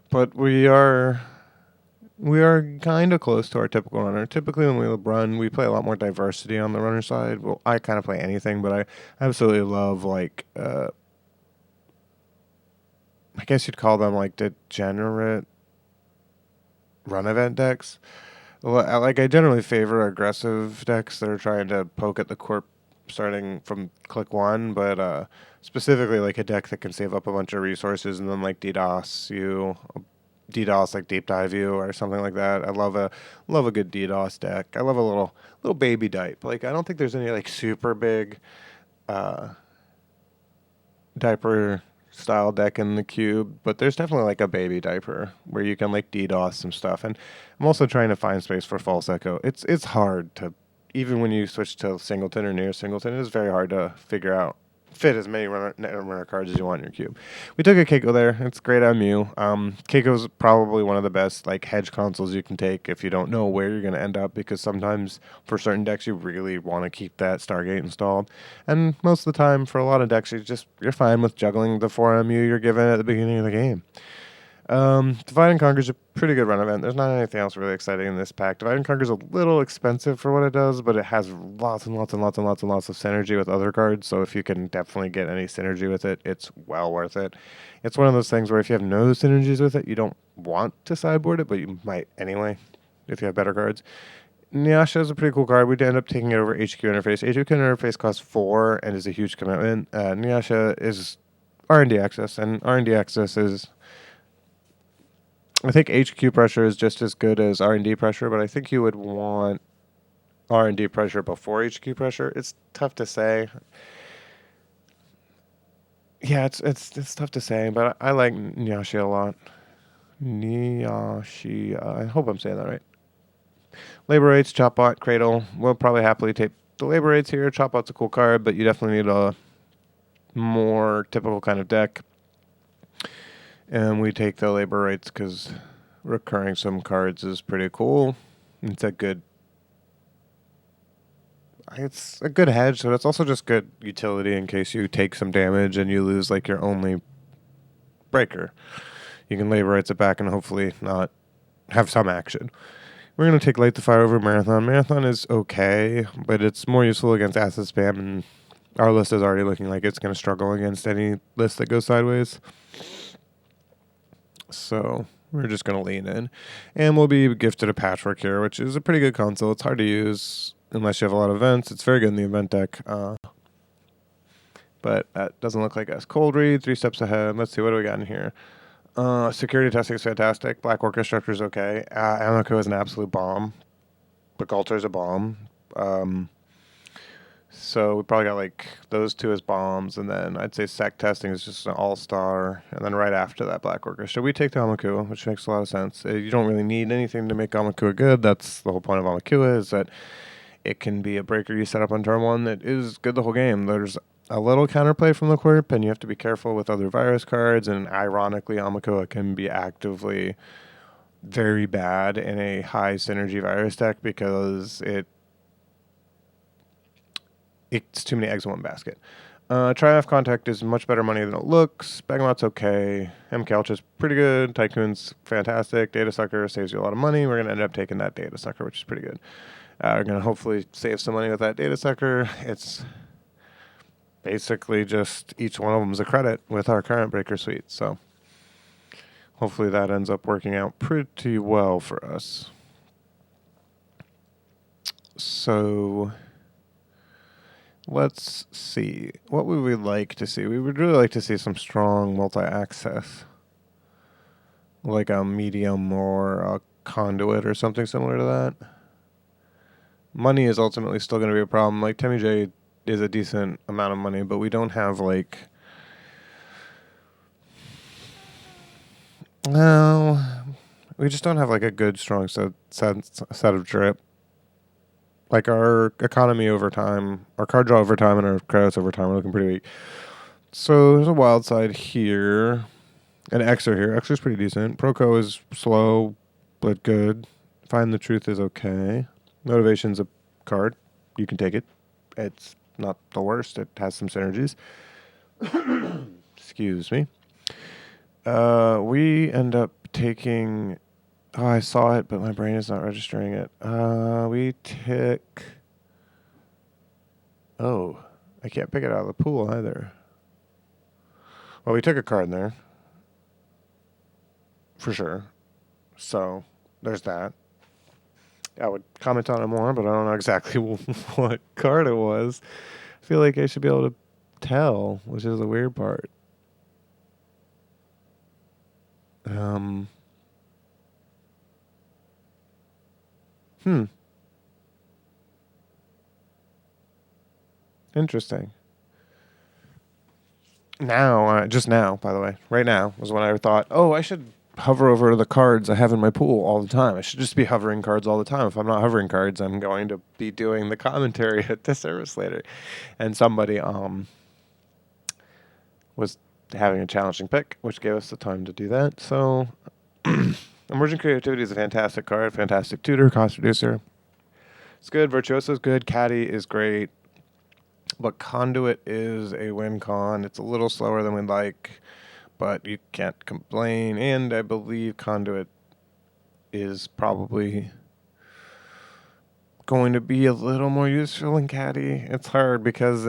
Speaker 1: But we are kind of close to our typical runner. Typically, when we run, we play a lot more diversity on the runner side. Well, I kind of play anything, but I absolutely love, like, I guess you'd call them, like, degenerate run event decks. Like, I generally favor aggressive decks that are trying to poke at the corp starting from click 1, but specifically, like, a deck that can save up a bunch of resources and then, like, DDoS, like deep dive you or something like that. I love a good DDoS deck. I love a little baby dipe. Like, I don't think there's any, like, super big diaper style deck in the cube, but there's definitely, like, a baby diaper where you can, like, DDoS some stuff. And I'm also trying to find space for false echo. It's hard to, even when you switch to singleton or near singleton, it's very hard to fit as many runner cards as you want in your cube. We took a Keiko there. It's great on Mew. Keiko's probably one of the best, like, hedge consoles you can take if you don't know where you're going to end up, because sometimes for certain decks you really want to keep that Stargate installed. And most of the time for a lot of decks you're fine with juggling the 4 MU you're given at the beginning of the game. Divide and Conquer is a pretty good run event. There's not anything else really exciting in this pack. Divide and Conquer is a little expensive for what it does, but it has lots and lots and lots and lots and lots of synergy with other cards. So if you can definitely get any synergy with it, it's well worth it. It's one of those things where if you have no synergies with it, you don't want to sideboard it, but you might anyway if you have better cards. Nyasha is a pretty cool card. We'd end up taking it over HQ Interface. HQ Interface costs 4 and is a huge commitment. Nyasha is R&D access, and R&D access is, I think HQ pressure is just as good as R&D pressure, but I think you would want R&D pressure before HQ pressure. It's tough to say. Yeah, it's tough to say, but I like Nyashi a lot. Nyashi, I hope I'm saying that right. Labor Rates, Chopbot, Cradle. We'll probably happily take the Labor Rates here. Chopbot's a cool card, but you definitely need a more typical kind of deck. And we take the Labor Rates because recurring some cards is pretty cool. It's a good hedge, so it's also just good utility in case you take some damage and you lose, like, your only breaker. You can Labor Rates it back and hopefully not have some action. We're going to take Light the Fire over Marathon. Marathon is okay, but it's more useful against acid spam, and our list is already looking like it's going to struggle against any list that goes sideways. So we're just going to lean in. And we'll be gifted a Patchwork here, which is a pretty good console. It's hard to use unless you have a lot of events. It's very good in the event deck. But that doesn't look like us. Cold Read, 3 steps ahead. Let's see, what do we got in here? Security testing is fantastic. Black Orchestra Structure is okay. Amako is an absolute bomb. Bagalter is a bomb. So we probably got, like, those 2 as bombs, and then I'd say Sec Testing is just an all-star, and then right after that, Black Orchestra. We take the Amakua, which makes a lot of sense. You don't really need anything to make Amakua good. That's the whole point of Amakua, is that it can be a breaker you set up on turn 1 that is good the whole game. There's a little counterplay from the Corp, and you have to be careful with other virus cards, and ironically, Amakua can be actively very bad in a high synergy virus deck because it's too many eggs in one basket. Triumph Contact is much better money than it looks. Begamot's okay. MKUltra is pretty good. Tycoon's fantastic. Data Sucker saves you a lot of money. We're going to end up taking that Data Sucker, which is pretty good. We're going to hopefully save some money with that Data Sucker. It's basically just each one of them is a credit with our current breaker suite. So hopefully that ends up working out pretty well for us. So let's see. What would we like to see? We would really like to see some strong multi-access, like a medium or a conduit or something similar to that. Money is ultimately still going to be a problem. Like Temi J is a decent amount of money, but we don't have like... No, we just don't have like a good, strong set of drip. Like our economy over time, our card draw over time, and our credits over time are looking pretty weak. So there's a wild side here. An Xer here. Xer's pretty decent. Proco is slow, but good. Find the Truth is okay. Motivation's a card. You can take it. It's not the worst. It has some synergies. Excuse me. We end up taking... Oh, I saw it, but my brain is not registering it. We took... Oh, I can't pick it out of the pool either. Well, we took a card in there. For sure. So, there's that. I would comment on it more, but I don't know exactly what card it was. I feel like I should be able to tell, which is the weird part. Interesting. Now, just now, by the way, right now was when I thought, oh, I should hover over the cards I have in my pool all the time. I should just be hovering cards all the time. If I'm not hovering cards, I'm going to be doing the commentary at the service later. And somebody was having a challenging pick, which gave us the time to do that. So, Emergent Creativity is a fantastic card, fantastic tutor, cost reducer. It's good. Virtuoso is good. Caddy is great. But Conduit is a win con. It's a little slower than we'd like, but you can't complain. And I believe Conduit is probably going to be a little more useful than Caddy. It's hard because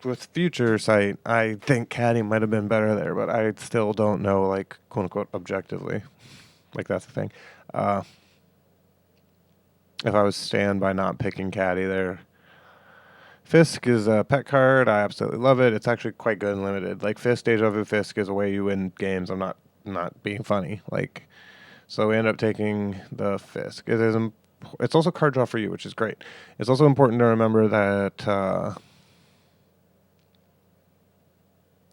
Speaker 1: with Future Sight, I think Caddy might have been better there, but I still don't know, like, quote unquote, objectively. Like, that's the thing. If I was stand by not picking Caddy there. Fisk is a pet card. I absolutely love it. It's actually quite good and limited. Like Fisk, Deja Vu Fisk is a way you win games. I'm not being funny. Like, so we end up taking the Fisk. It's also card draw for you, which is great. It's also important to remember that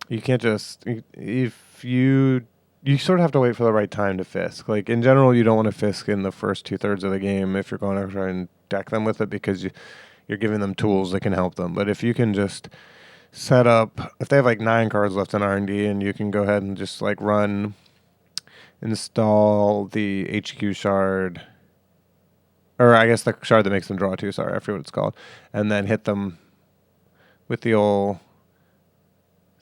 Speaker 1: you can't just if you sort of have to wait for the right time to Fisk. Like in general, you don't want to Fisk in the first 2/3 of the game if you're going to try and deck them with it because you're giving them tools that can help them. But if you can just set up, if they have like 9 cards left in R&D and you can go ahead and just like install the HQ shard, or I guess the shard that makes them draw 2, sorry, I forget what it's called, and then hit them with the old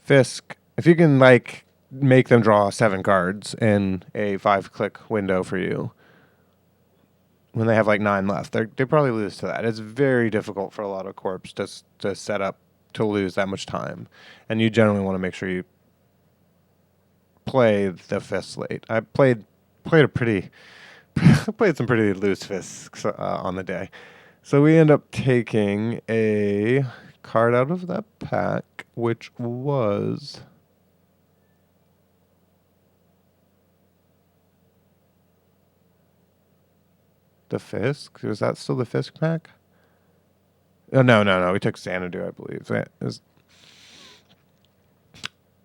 Speaker 1: Fisk. If you can like make them draw 7 cards in a 5-click window for you, when they have like 9 left, they probably lose to that. It's very difficult for a lot of corps to set up to lose that much time, and you generally want to make sure you play the Fisk late. I played some pretty loose Fisks on the day, so we end up taking a card out of that pack, which was the Fisk. Was that still the Fisk pack? Oh, no. We took Xanadu, I believe.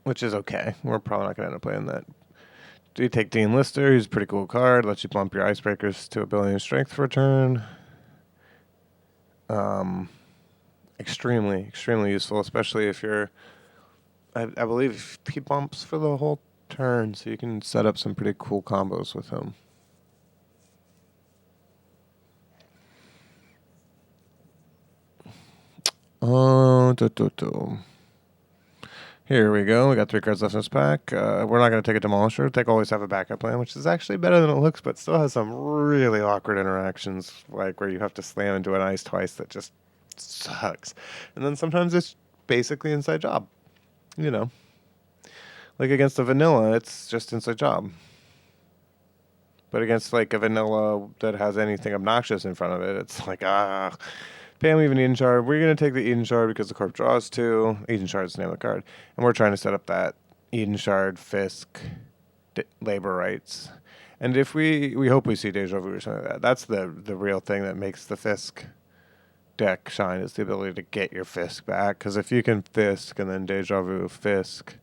Speaker 1: Which is okay. We're probably not going to end up playing that. Do you take Dean Lister? He's a pretty cool card. Lets you bump your Icebreakers to ability and strength for a turn. Extremely useful, especially if you're... I believe he bumps for the whole turn, so you can set up some pretty cool combos with him. Oh, Here we go. We got 3 cards left in this pack. We're not going to take a Demolisher. Take always have a backup plan, which is actually better than it looks, but still has some really awkward interactions, like where you have to slam into an ice twice that just sucks. And then sometimes it's basically inside job. You know, like against a vanilla, it's just inside job. But against like a vanilla that has anything obnoxious in front of it, it's like, Pam even Eden Shard. We're going to take the Eden Shard because the Corp draws 2. Eden Shard is the name of the card. And we're trying to set up that Eden Shard, Fisk, labor rights. And if we hope we see Deja Vu or something like that. That's the real thing that makes the Fisk deck shine, is the ability to get your Fisk back. Because if you can Fisk and then Deja Vu, Fisk,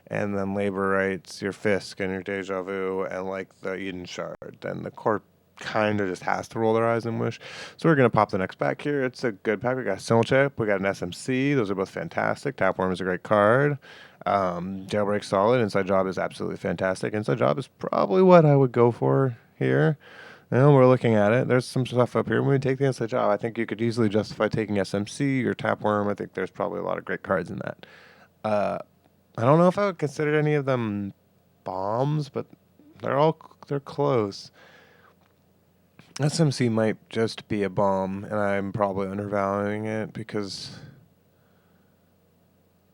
Speaker 1: and then labor rights, your Fisk and your Deja Vu, and like the Eden Shard, then the Corp kind of just has to roll their eyes and wish. So we're going to pop the next pack here. It's a good pack. We got Silchip, we got an SMC. Those are both fantastic. Tapworm is a great card. Jailbreak solid. Inside Job is absolutely fantastic. Inside Job is probably what I would go for here. And we're looking at it. There's some stuff up here. When we take the Inside Job, I think you could easily justify taking SMC or Tapworm. I think there's probably a lot of great cards in that. I don't know if I would consider any of them bombs, but they're close. SMC might just be a bomb, and I'm probably undervaluing it because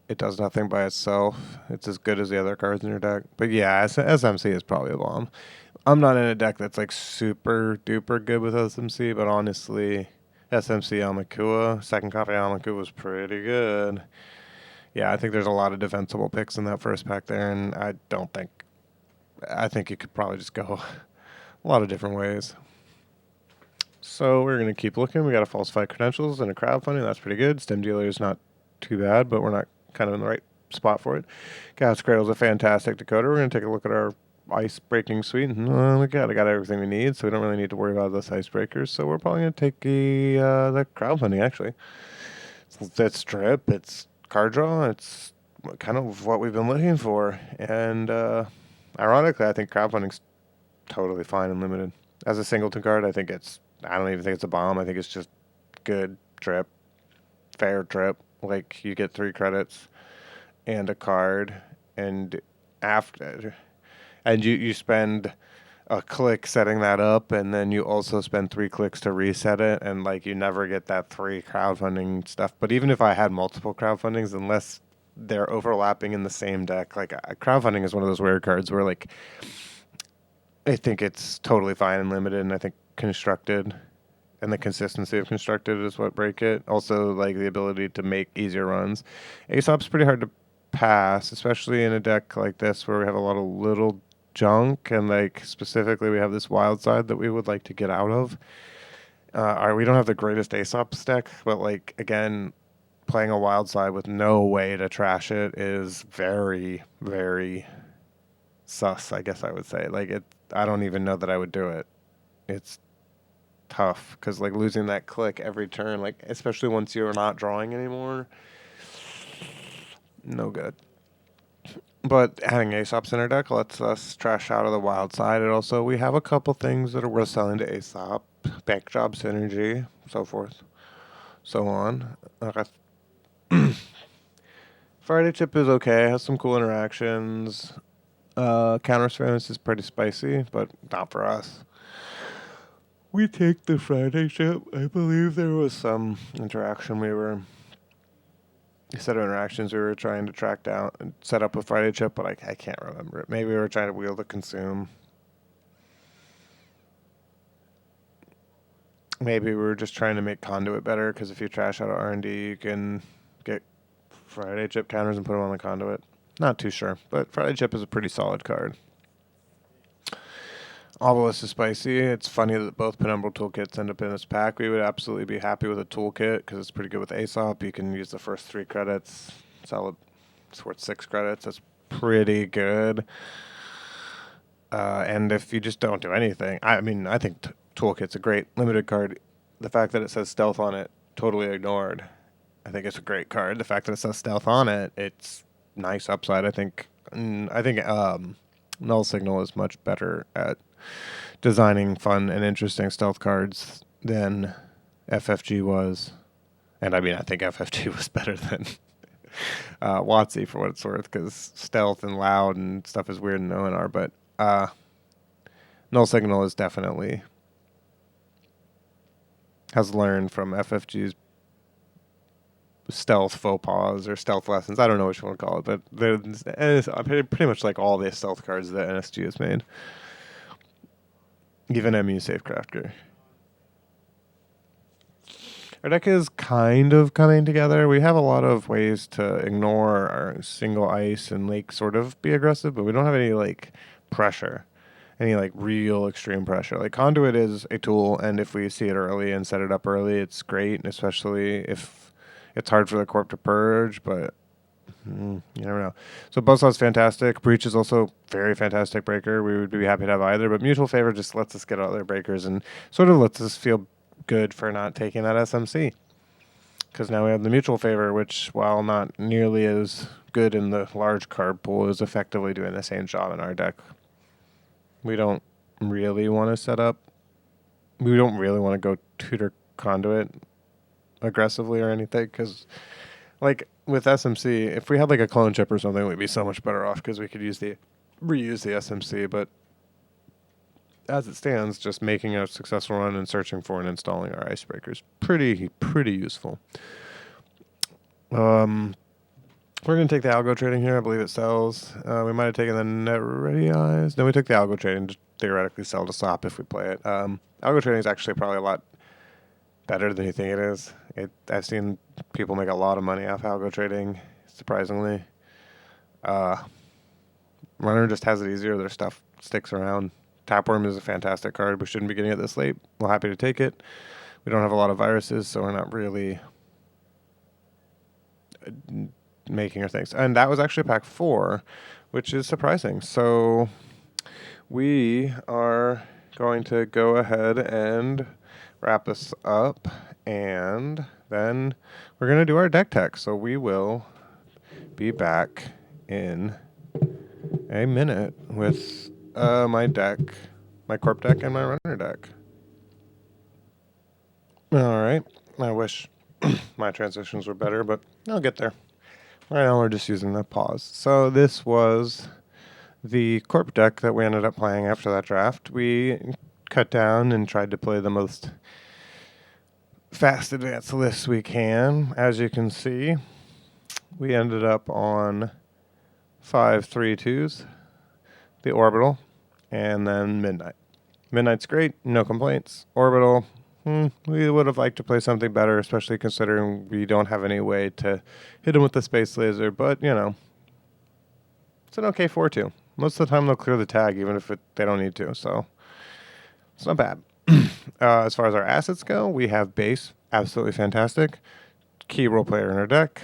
Speaker 1: it does nothing by itself. It's as good as the other cards in your deck. But yeah, SMC is probably a bomb. I'm not in a deck that's like super duper good with SMC, but honestly, SMC Amakua, second copy Amakua was pretty good. Yeah, I think there's a lot of defensible picks in that first pack there, and I think you could probably just go a lot of different ways. So we're going to keep looking. We got a falsified credentials and a crowdfunding. That's pretty good. Stem dealer is not too bad, but we're not kind of in the right spot for it. Gas Cradle is a fantastic decoder. We're going to take a look at our ice-breaking suite. Oh my god, I got everything we need, so we don't really need to worry about those icebreakers. So we're probably going to take the crowdfunding, actually. It's drip, it's card draw, it's kind of what we've been looking for. And ironically, I think crowdfunding's totally fine and limited. As a singleton card, I don't even think it's a bomb. I think it's just good trip, fair trip. Like you get 3 credits and a card, and you spend a click setting that up, and then you also spend 3 clicks to reset it, and like you never get that 3 crowdfunding stuff. But even if I had multiple crowdfundings, unless they're overlapping in the same deck, like crowdfunding is one of those weird cards where like I think it's totally fine and limited, and I think constructed and the consistency of constructed is what break it. Also, like the ability to make easier runs. Aesop's pretty hard to pass, especially in a deck like this where we have a lot of little junk, and like specifically we have this wild side that we would like to get out of. We don't have the greatest Aesop's deck, but like again, playing a wild side with no way to trash it is very, very sus, I guess I would say. I don't even know that I would do it. It's tough because like losing that click every turn, like especially once you're not drawing anymore, no good. But having Aesop's in our deck lets us trash out of the wild side. And also we have a couple things that are worth selling to Aesop, bank job synergy, so forth, so on. Friday Chip is okay, has some cool interactions. Counter surveillance is pretty spicy, but not for us. We take the Friday Chip. I believe there was some interaction set of interactions we were trying to track down and set up with Friday Chip, but I can't remember it. Maybe we were trying to wheel to consume. Maybe we were just trying to make Conduit better, because if you trash out of R&D, you can get Friday Chip counters and put them on the Conduit. Not too sure, but Friday Chip is a pretty solid card. Obelisk is spicy. It's funny that both Penumbral toolkits end up in this pack. We would absolutely be happy with a toolkit because it's pretty good with Aesop. You can use the first 3 credits. Solid. It's worth 6 credits. That's pretty good. And if you just don't do anything, I think toolkit's a great limited card. The fact that it says stealth on it, totally ignored. I think it's a great card. The fact that it says stealth on it, it's nice upside. I think Null Signal is much better at designing fun and interesting stealth cards than FFG was. And I mean, I think FFG was better than WotC for what it's worth, because stealth and loud and stuff is weird in ONR, but Null Signal is definitely has learned from FFG's stealth faux pas or stealth lessons. I don't know which one to call it, but it's pretty much like all the stealth cards that NSG has made. Even MU Safecrafter. Our deck is kind of coming together. We have a lot of ways to ignore our single ice and like sort of be aggressive, but we don't have any like pressure, any like real extreme pressure. Like Conduit is a tool, and if we see it early and set it up early, it's great, especially if it's hard for the Corp to purge, but you never know. So Buzzsaw's fantastic. Breach is also very fantastic breaker. We would be happy to have either, but Mutual Favor just lets us get other breakers and sort of lets us feel good for not taking that SMC. Because now we have the Mutual Favor, which, while not nearly as good in the large card pool, is effectively doing the same job in our deck. We don't really want to set up. We don't really want to go tutor Conduit aggressively or anything, because like with SMC, if we had like a clone chip or something, we'd be so much better off because we could reuse the SMC. But as it stands, just making a successful run and searching for and installing our icebreakers pretty useful. We're going to take the algo trading here. I believe it sells. We might have taken the net ready eyes. No, we took the algo trading to theoretically sell to stop if we play it. Algo trading is actually probably a lot better than you think it is. I've seen people make a lot of money off algo trading, surprisingly. Runner just has it easier. Their stuff sticks around. Tapworm is a fantastic card. We shouldn't be getting it this late. We're happy to take it. We don't have a lot of viruses, so we're not really making our things. And that was actually pack 4, which is surprising. So we are going to go ahead and wrap this up, and then we're going to do our deck tech. So we will be back in a minute with my deck, my Corp deck, and my Runner deck. All right. I wish my transitions were better, but I'll get there. Right now we're just using the pause. So this was the Corp deck that we ended up playing after that draft. We cut down and tried to play the most fast advanced lists we can. As you can see, we ended up on 5 3-2s, the Orbital, and then Midnight. Midnight's great, no complaints. Orbital, we would have liked to play something better, especially considering we don't have any way to hit him with the Space Laser, but, you know, it's an okay 4-2. Most of the time they'll clear the tag, even if they don't need to, so it's not bad. As far as our assets go, we have Base, absolutely fantastic. Key role player in our deck.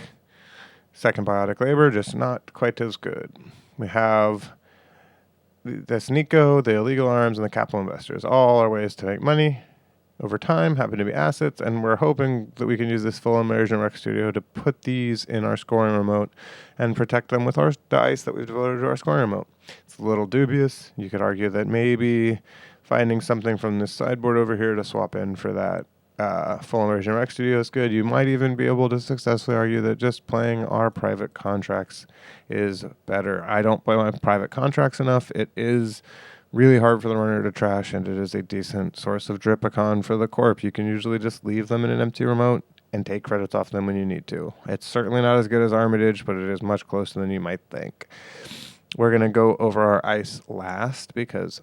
Speaker 1: Second Biotic Labor, just not quite as good. We have the Sneeko, the Illegal Arms, and the Capital Investors. All are ways to make money over time, happen to be assets, and we're hoping that we can use this full immersion rec studio to put these in our scoring remote and protect them with the ice that we've devoted to our scoring remote. It's a little dubious. You could argue that maybe finding something from this sideboard over here to swap in for that full immersion rec studio is good. You might even be able to successfully argue that just playing our private contracts is better. I don't play my private contracts enough. It is really hard for the runner to trash, and it is a decent source of Dripicon for the Corp. You can usually just leave them in an empty remote and take credits off them when you need to. It's certainly not as good as Armitage, but it is much closer than you might think. We're going to go over our ice last because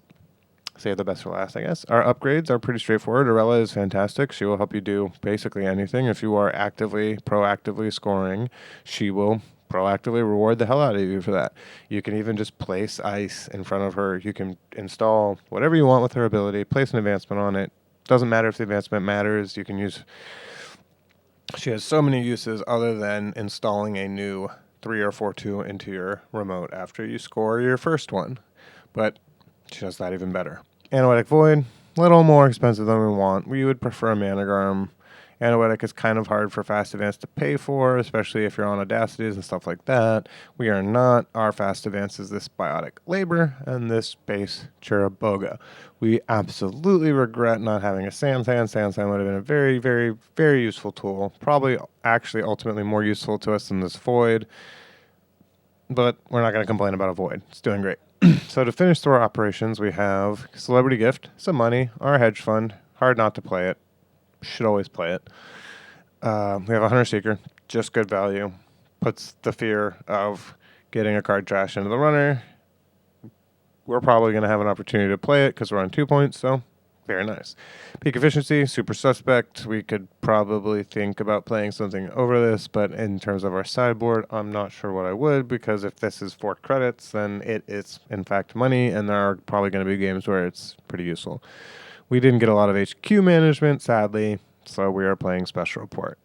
Speaker 1: save the best for last, I guess. Our upgrades are pretty straightforward. Arella is fantastic. She will help you do basically anything. If you are proactively scoring, she will proactively reward the hell out of you for that. You can even just place ice in front of her. You can install whatever you want with her ability, place an advancement on it. Doesn't matter if the advancement matters. You can use... She has so many uses other than installing a new 3 or 4-2 into your remote after you score your first one. But she does that even better. Anoetic Void, a little more expensive than we want. We would prefer a Managram Anoetic is kind of hard for fast advance to pay for, especially if you're on audacities and stuff like that. We are not. Our fast advance is this biotic labor and this base Chiraboga. We absolutely regret not having a Sansan. Sansan would have been a very, very, very useful tool. Probably actually ultimately more useful to us than this Void. But we're not going to complain about a Void. It's doing great. So to finish through our operations, we have Celebrity Gift, some money, our hedge fund. Hard not to play it. Should always play it. We have a Hunter Seeker, just good value. Puts the fear of getting a card trash into the runner. We're probably going to have an opportunity to play it because we're on 2 points, so very nice. Peak efficiency, super suspect. We could probably think about playing something over this, but in terms of our sideboard, I'm not sure what I would, because if this is 4 credits, then it is in fact money, and there are probably going to be games where it's pretty useful. We didn't get a lot of HQ management, sadly, so we are playing Special Report.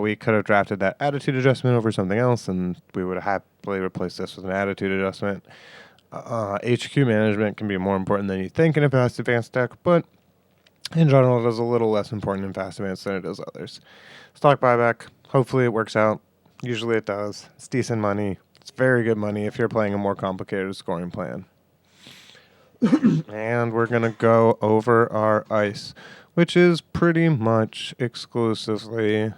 Speaker 1: We could have drafted that attitude adjustment over something else, and we would have happily replaced this with an attitude adjustment. HQ management can be more important than you think in a fast advanced deck, but in general, it is a little less important in fast advance than it is others. Stock buyback, hopefully it works out. Usually it does. It's decent money. It's very good money if you're playing a more complicated scoring plan. And we're going to go over our ice, which is pretty much exclusively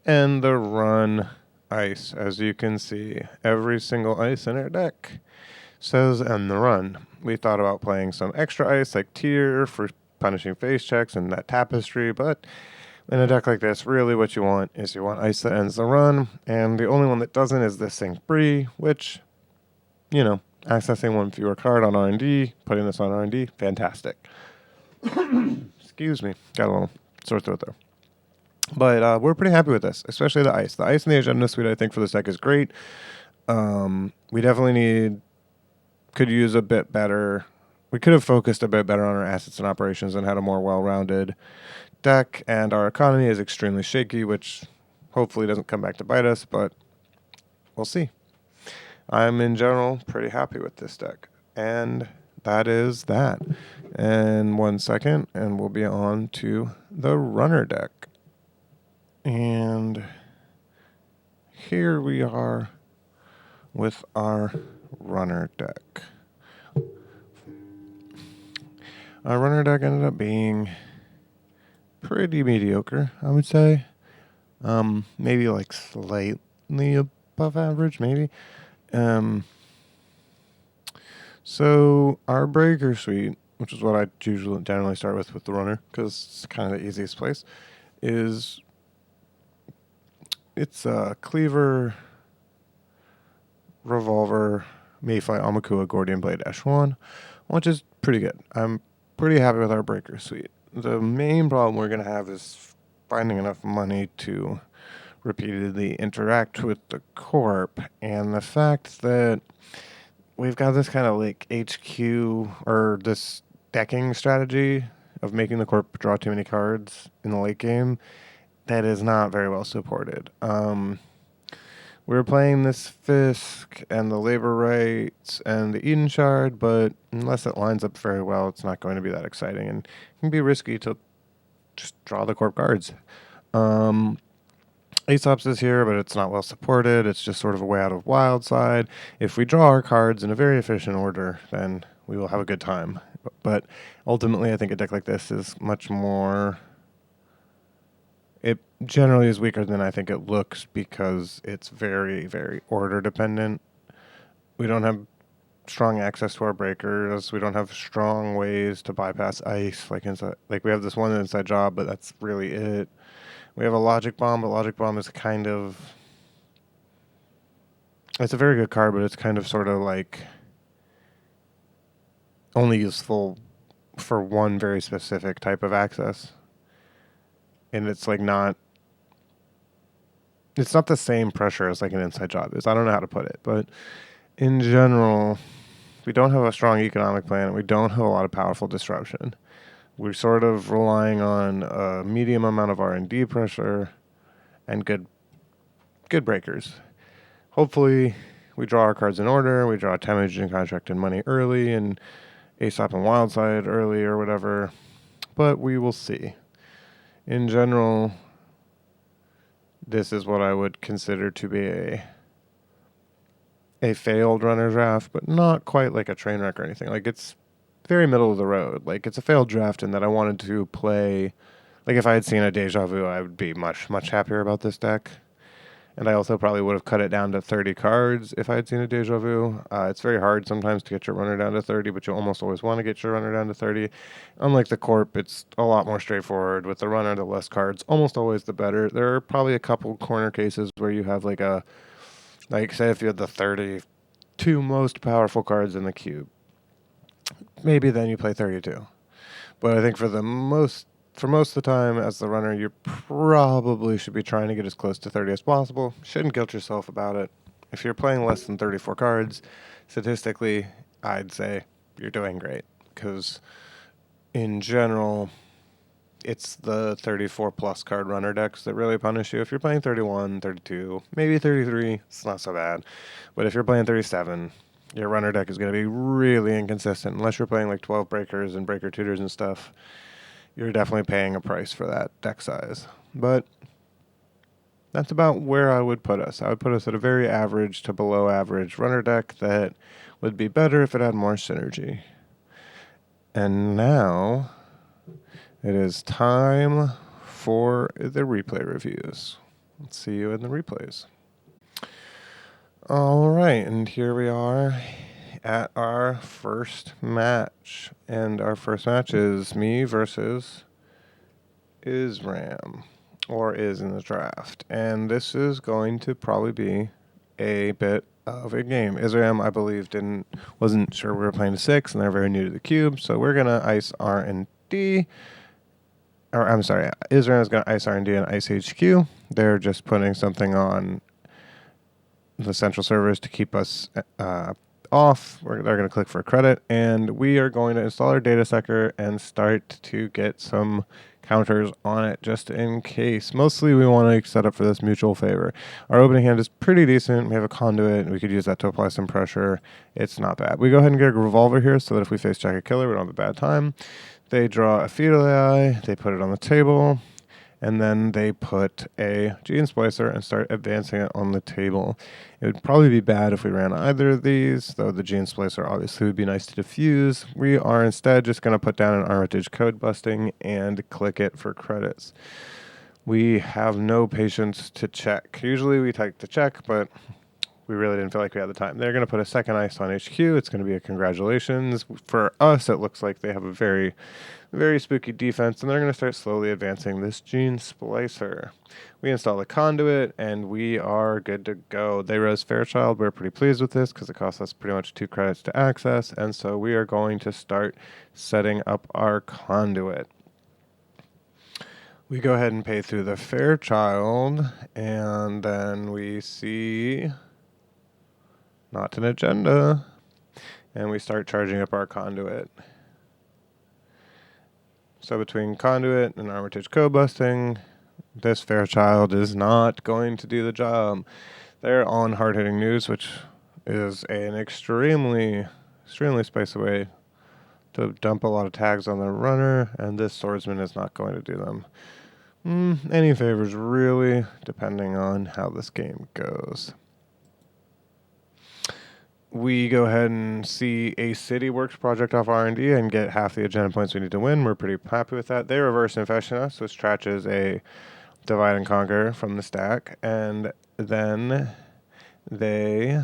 Speaker 1: end the run ice. As you can see, every single ice in our deck says end the run. We thought about playing some extra ice like Tear for punishing face checks and that Tapestry, but in a deck like this, really what you want is you want ice that ends the run, and the only one that doesn't is this thing Bree, which, you know, accessing one fewer card on R&D, putting this on R&D, fantastic. Excuse me, got a little sore throat there. But we're pretty happy with this, especially the ice. The ice in the agenda suite, I think, for this deck is great. We definitely could use a bit better. We could have focused a bit better on our assets and operations and had a more well-rounded deck, and our economy is extremely shaky, which hopefully doesn't come back to bite us, but we'll see. I'm, in general, pretty happy with this deck, and that is that. And 1 second, and we'll be on to the runner deck. And here we are with our runner deck. Our runner deck ended up being pretty mediocre, I would say. Maybe like slightly above average, maybe. So our breaker suite, which is what I generally start with the runner, because it's kind of the easiest place, is it's a Cleaver, Revolver, Mayfly, Amakua, Gordian Blade, Echelon, which is pretty good. I'm pretty happy with our breaker suite. The main problem we're going to have is finding enough money to repeatedly interact with the Corp, and the fact that we've got this kind of like HQ or this decking strategy of making the Corp draw too many cards in the late game that is not very well supported. We were playing this Fisk and the Labor Rights and the Eden Shard, but unless it lines up very well, it's not going to be that exciting, and it can be risky to just draw the Corp cards. Aesop's is here, but it's not well supported. It's just sort of a way out of Wildside. If we draw our cards in a very efficient order, then we will have a good time. But ultimately, I think a deck like this is much more... It generally is weaker than I think it looks because it's very, very order dependent. We don't have strong access to our breakers. We don't have strong ways to bypass ice. Like we have this one inside job, but that's really it. We have a Logic Bomb, but Logic Bomb is kind of... It's a very good card, but it's kind of sort of like only useful for one very specific type of access. And it's like not... It's not the same pressure as like an inside job is. I don't know how to put it, but in general, we don't have a strong economic plan. We don't have a lot of powerful disruption. We're sort of relying on a medium amount of R&D pressure and good breakers. Hopefully, we draw our cards in order. We draw Damage and Contract and Money early, and Aesop and Wildside early or whatever. But we will see. In general, this is what I would consider to be a failed runner draft, but not quite like a train wreck or anything. Like, it's very middle of the road. Like, it's a failed draft in that I wanted to play. Like, if I had seen a Deja Vu, I would be much, much happier about this deck. And I also probably would have cut it down to 30 cards if I had seen a Deja Vu. It's very hard sometimes to get your runner down to 30, but you almost always want to get your runner down to 30. Unlike the Corp, it's a lot more straightforward. With the runner, the less cards, almost always the better. There are probably a couple corner cases where you have like say if you had the 32 most powerful cards in the cube, maybe then you play 32. But I think for most of the time as the runner, you probably should be trying to get as close to 30 as possible. Shouldn't guilt yourself about it. If you're playing less than 34 cards, statistically, I'd say you're doing great. Because in general, it's the 34 plus card runner decks that really punish you. If you're playing 31, 32, maybe 33, it's not so bad. But if you're playing 37, your runner deck is going to be really inconsistent. Unless you're playing like 12 breakers and breaker tutors and stuff, you're definitely paying a price for that deck size. But that's about where I would put us. I would put us at a very average to below average runner deck that would be better if it had more synergy. And now it is time for the replay reviews. Let's see you in the replays. All right, and here we are at our first match. And our first match is me versus Ixoran, or is in the draft. And this is going to probably be a bit of a game. Ixoran, I believe, wasn't sure we were playing to 6, and they're very new to the cube, so we're going to ice R&D. Or, I'm sorry, Ixoran is going to ice R&D and ice HQ. They're just putting something on the central servers to keep us off. They're going to click for a credit, and we are going to install our data sector and start to get some counters on it just in case. Mostly we want to set up for this mutual favor. Our opening hand is pretty decent. We have a conduit, and we could use that to apply some pressure. It's not bad. We go ahead and get a revolver here so that if we face check a killer, we don't have a bad time. They draw a fetal AI. They put it on the table. And then they put a gene splicer and start advancing it on the table. It would probably be bad if we ran either of these, though the gene splicer obviously would be nice to diffuse. We are instead just going to put down an Armitage code busting and click it for credits. We have no patience to check. Usually we take the check, but we really didn't feel like we had the time. They're going to put a second ice on HQ. It's going to be a congratulations. For us, it looks like they have a very, very spooky defense, and they're going to start slowly advancing this gene splicer. We install the conduit, and we are good to go. They res Fairchild. We're pretty pleased with this because it costs us pretty much 2 credits to access, and so we are going to start setting up our conduit. We go ahead and pay through the Fairchild, and then we see not an agenda, and we start charging up our conduit. So between conduit and Armitage code busting, this Fairchild is not going to do the job. They're on hard-hitting news, which is an extremely spicy way to dump a lot of tags on the runner, and this swordsman is not going to do them any favors, really, depending on how this game goes. We go ahead and see a City Works project off R&D and get half the agenda points we need to win. We're pretty happy with that. They reverse infection us, which trashes a divide and conquer from the stack. And then they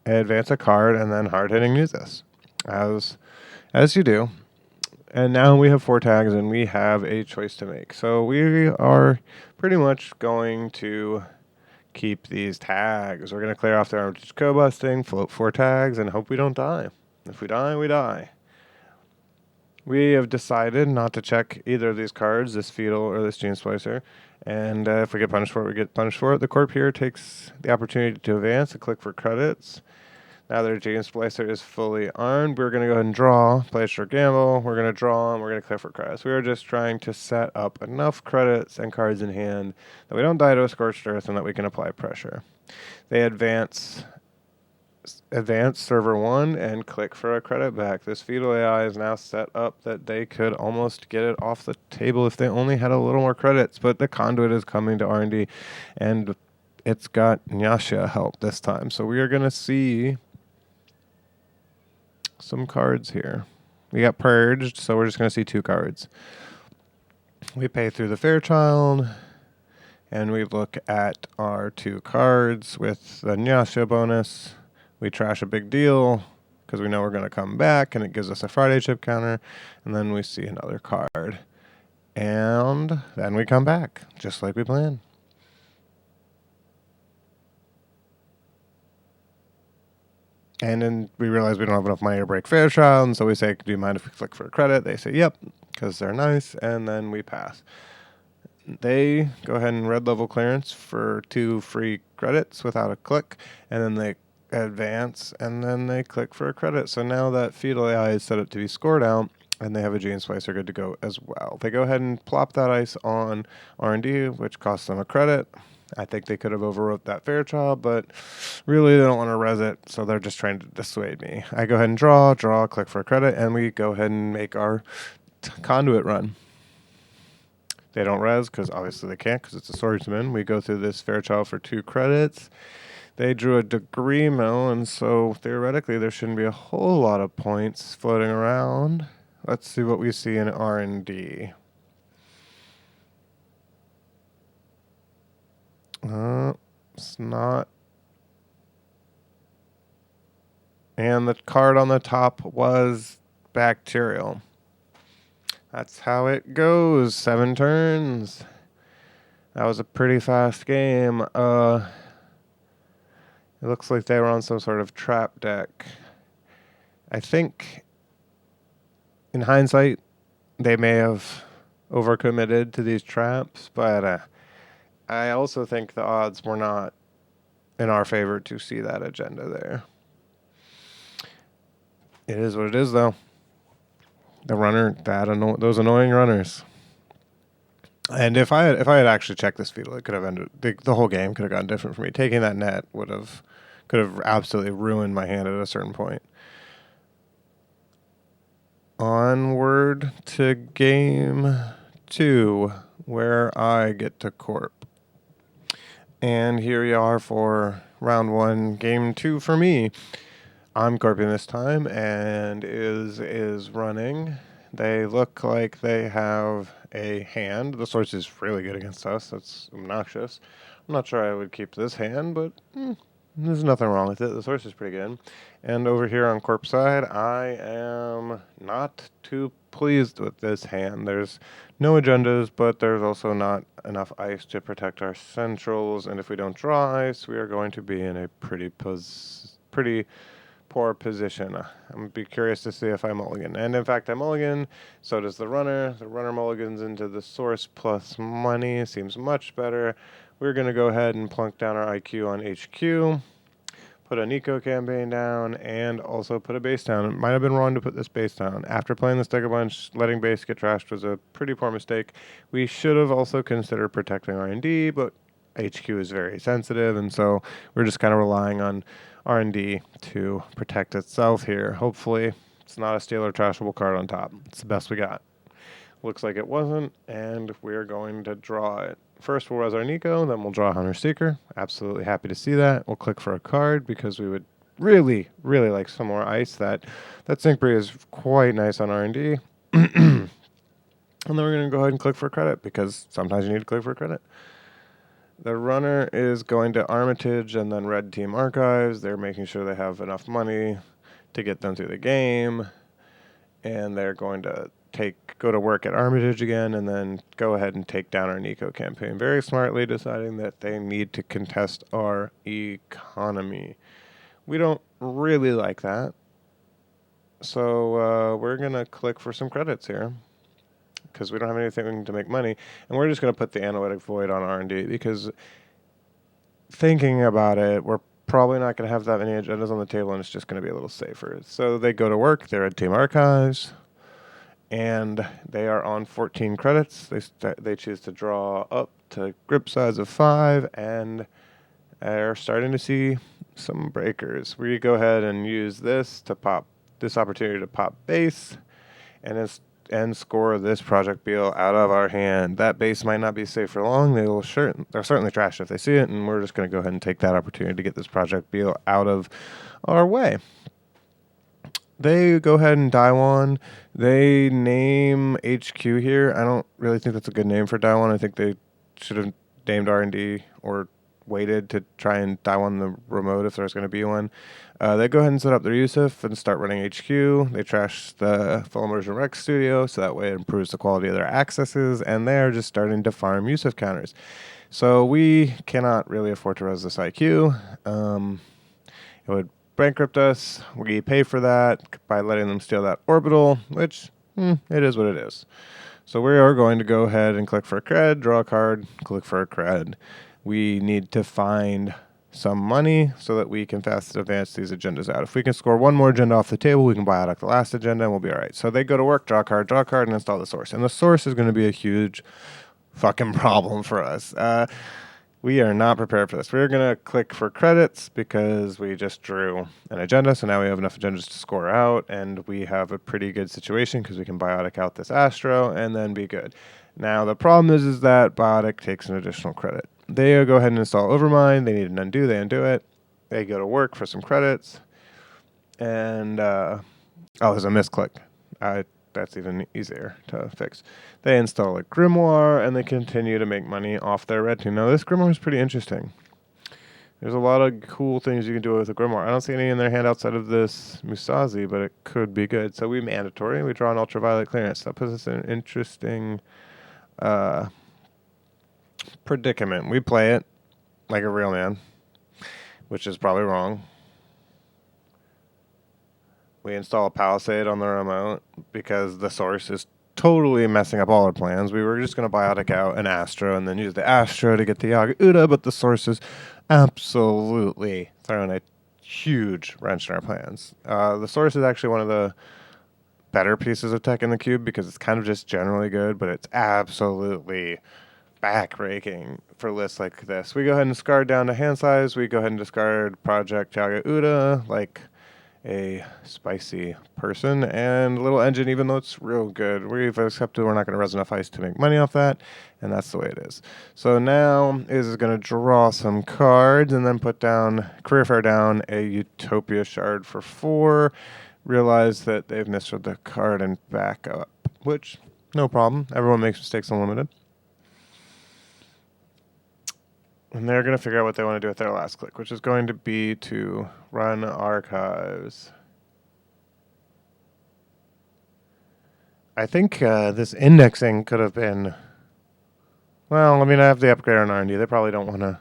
Speaker 1: advance a card and then hard-hitting news us, as you do. And now we have 4 tags, and we have a choice to make. So we are pretty much going to keep these tags. We're going to clear off their Armitage code busting, float 4 tags, and hope we don't die. If we die, we die. We have decided not to check either of these cards, this fetal or this gene splicer. And if we get punished for it, we get punished for it. The Corp here takes the opportunity to advance and click for credits. Now their gene splicer is fully armed. We're going to go ahead and draw, play a short gamble. We're going to draw, and we're going to click for credits. We are just trying to set up enough credits and cards in hand that we don't die to a scorched earth and that we can apply pressure. They advance advance server 1 and click for a credit back. This fetal AI is now set up that they could almost get it off the table if they only had a little more credits, but the conduit is coming to R&D, and it's got Nyasha help this time. So we are going to see some cards here. We got purged, so we're just going to see 2 cards. We pay through the Fairchild, and we look at our 2 cards with the Nyasha bonus. We trash a big deal because we know we're going to come back, and it gives us a Friday chip counter, and then we see another card. And then we come back, just like we planned. And then we realize we don't have enough money to break Fairchild, and so we say, do you mind if we click for a credit? They say, yep, because they're nice, and then we pass. They go ahead and red level clearance for 2 free credits without a click, and then they advance, and then they click for a credit. So now that fetal AI is set up to be scored out, and they have a Gene Splicer good to go as well. They go ahead and plop that ice on R&D, which costs them a credit. I think they could have overwrote that Fairchild, but really they don't want to res it, so they're just trying to dissuade me. I go ahead and draw, click for a credit, and we go ahead and make our conduit run. They don't res, because obviously they can't, because it's a swordsman. We go through this Fairchild for 2 credits. They drew a degree mill, and so theoretically there shouldn't be a whole lot of points floating around. Let's see what we see in R&D. It's not. And the card on the top was bacterial. That's how it goes. 7 turns. That was a pretty fast game. It looks like they were on some sort of trap deck. I think, in hindsight, they may have overcommitted to these traps, but I also think the odds were not in our favor to see that agenda there. It is what it is, though. The runner, those annoying runners. And if I had actually checked this fetal, it could have ended. The whole game could have gone different for me. Taking that net could have absolutely ruined my hand at a certain point. Onward to game 2, where I get to Corp. And here we are for round 1, game 2 for me. I'm Corping this time, and is running. They look like they have a hand. The source is really good against us. That's obnoxious. I'm not sure I would keep this hand, but there's nothing wrong with it. The source is pretty good. And over here on Corp side, I am not too pleased with this hand. There's no agendas, but there's also not enough ice to protect our centrals. And if we don't draw ice, we are going to be in a pretty poor position. I'm going to be curious to see if I mulligan. And in fact, I mulligan. So does the runner. The runner mulligans into the source plus money. Seems much better. We're going to go ahead and plunk down our IQ on HQ. Put an eco campaign down, and also put a base down. It might have been wrong to put this base down. After playing this deck a bunch, letting base get trashed was a pretty poor mistake. We should have also considered protecting R&D, but HQ is very sensitive, and so we're just kind of relying on R&D to protect itself here. Hopefully, it's not a steal or trashable card on top. It's the best we got. Looks like it wasn't, and we're going to draw it. First, we'll res our Nico, then we'll draw Hunter Seeker. Absolutely happy to see that. We'll click for a card because we would really, really like some more ice. That Syncbri is quite nice on R&D. And then we're going to go ahead and click for a credit because sometimes you need to click for a credit. The runner is going to Armitage and then Red Team Archives. They're making sure they have enough money to get them through the game. And they're going to go to work at Armitage again and then go ahead and take down our Nico campaign. Very smartly deciding that they need to contest our economy. We don't really like that. So we're going to click for some credits here because we don't have anything to make money. And we're just going to put the Analytic Void on R&D because thinking about it, we're probably not going to have that many agendas on the table, and it's just going to be a little safer. So they go to work. They're at Team Archives. And they are on 14 credits. They choose to draw up to grip size of 5, and are starting to see some breakers. We go ahead and use this to pop this opportunity to pop base and score this project Beal out of our hand. That base might not be safe for long. They'll certainly trash it if they see it, and we're just going to go ahead and take that opportunity to get this project Beal out of our way. They go ahead and Daiwan. They name HQ here. I don't really think that's a good name for Daiwan. I think they should have named R&D or waited to try and Daiwan the remote if there's going to be one. They go ahead and set up their Yusuf and start running HQ. They trash the full immersion rec studio, so that way it improves the quality of their accesses, and they're just starting to farm Yusuf counters. So we cannot really afford to res this IQ. It would bankrupt us. We pay for that by letting them steal that orbital, which it is what it is. So we are going to go ahead and click for a cred, draw a card, click for a cred. We need to find some money so that we can fast advance these agendas out. If we can score one more agenda off the table, we can buy out the last agenda and we'll be all right. So they go to work, draw a card, and install the source. And the source is going to be a huge fucking problem for us. We are not prepared for this. We're going to click for credits because we just drew an agenda. So now we have enough agendas to score out, and we have a pretty good situation because we can biotic out this Astro and then be good. Now the problem is that biotic takes an additional credit. They go ahead and install Overmind. They need an undo. They undo it. They go to work for some credits. And, there's a misclick. That's even easier to fix. They install a Grimoire, and they continue to make money off their red team. Now, this Grimoire is pretty interesting. There's a lot of cool things you can do with a Grimoire. I don't see any in their hand outside of this Musazi, but it could be good. So we mandatory. We draw an Ultraviolet Clearance. That puts us in an interesting predicament. We play it like a real man, which is probably wrong. We install a Palisade on the remote because the source is totally messing up all our plans. We were just going to biotic out an Astro and then use the Astro to get the Yaga Uda, but the source is absolutely throwing a huge wrench in our plans. The source is actually one of the better pieces of tech in the cube because it's kind of just generally good, but it's absolutely backbreaking for lists like this. We go ahead and discard down to hand size. We go ahead and discard Project Yaga Uda like a spicy person, and Little Engine, even though it's real good, we've accepted we're not going to res enough ice to make money off that, and that's the way it is. So now is going to draw some cards and then put down Career Fair down a Utopia Shard for 4. Realize that they've misread the card and back up, which no problem. Everyone makes mistakes unlimited. And they're going to figure out what they want to do with their last click, which is going to be to run archives. I think this indexing could have been... Well, I mean, I have the upgrade on R&D. They probably don't want to...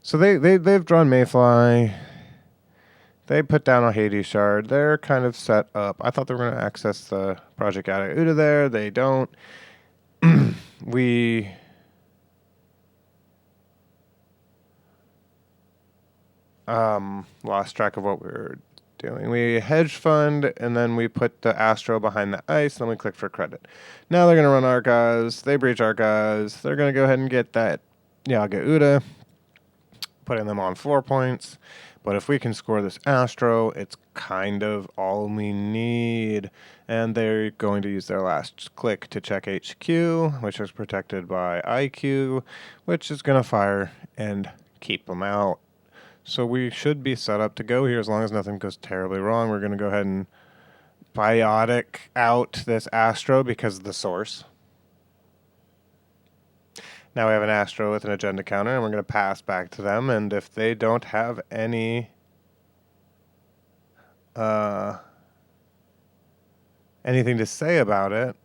Speaker 1: So they've drawn Mayfly. They put down a Hades Shard. They're kind of set up. I thought they were going to access the Project Yaga Uda there. They don't. We... lost track of what we were doing. We hedge fund, and then we put the Astro behind the ice, and then we click for credit. Now they're going to run archives. They breach archives. They're going to go ahead and get that Yaga Uda, putting them on 4 points. But if we can score this Astro, it's kind of all we need. And they're going to use their last click to check HQ, which is protected by IQ, which is going to fire and keep them out. So we should be set up to go here as long as nothing goes terribly wrong. We're going to go ahead and biotic out this Astro because of the source. Now we have an Astro with an agenda counter, and we're going to pass back to them. And if they don't have any anything to say about it,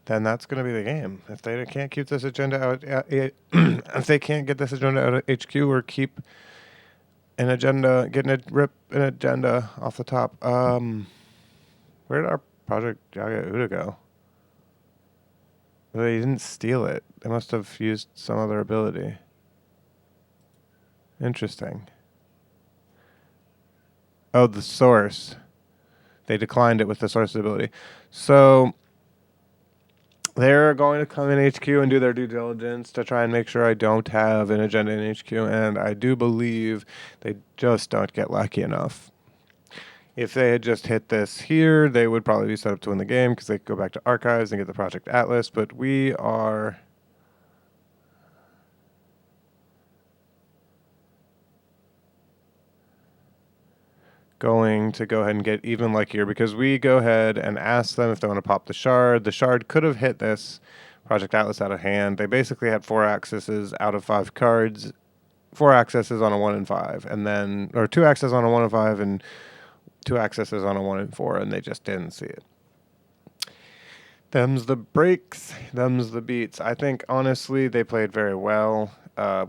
Speaker 1: then that's going to be the game. If they can't keep this agenda out, if they can't get this agenda out of HQ or keep an agenda, rip an agenda off the top. Where did our Project Yaga Uda go? They didn't steal it. They must have used some other ability. Interesting. Oh, the source. They declined it with the source ability. So They're going to come in HQ and do their due diligence to try and make sure I don't have an agenda in HQ, and I do believe they just don't get lucky enough. If they had just hit this here, they would probably be set up to win the game because they could go back to archives and get the Project Atlas, but we are going to go ahead and get even luckier because we go ahead and ask them if they want to pop the shard. The shard could have hit this Project Atlas out of hand. They basically had 4 accesses out of 5 cards, 4 accesses on a 1 and 5, and then, or 2 accesses on a 1 and 5 and 2 accesses on a 1 and 4, and they just didn't see it. Them's the breaks, them's the beats. I think, honestly, they played very well.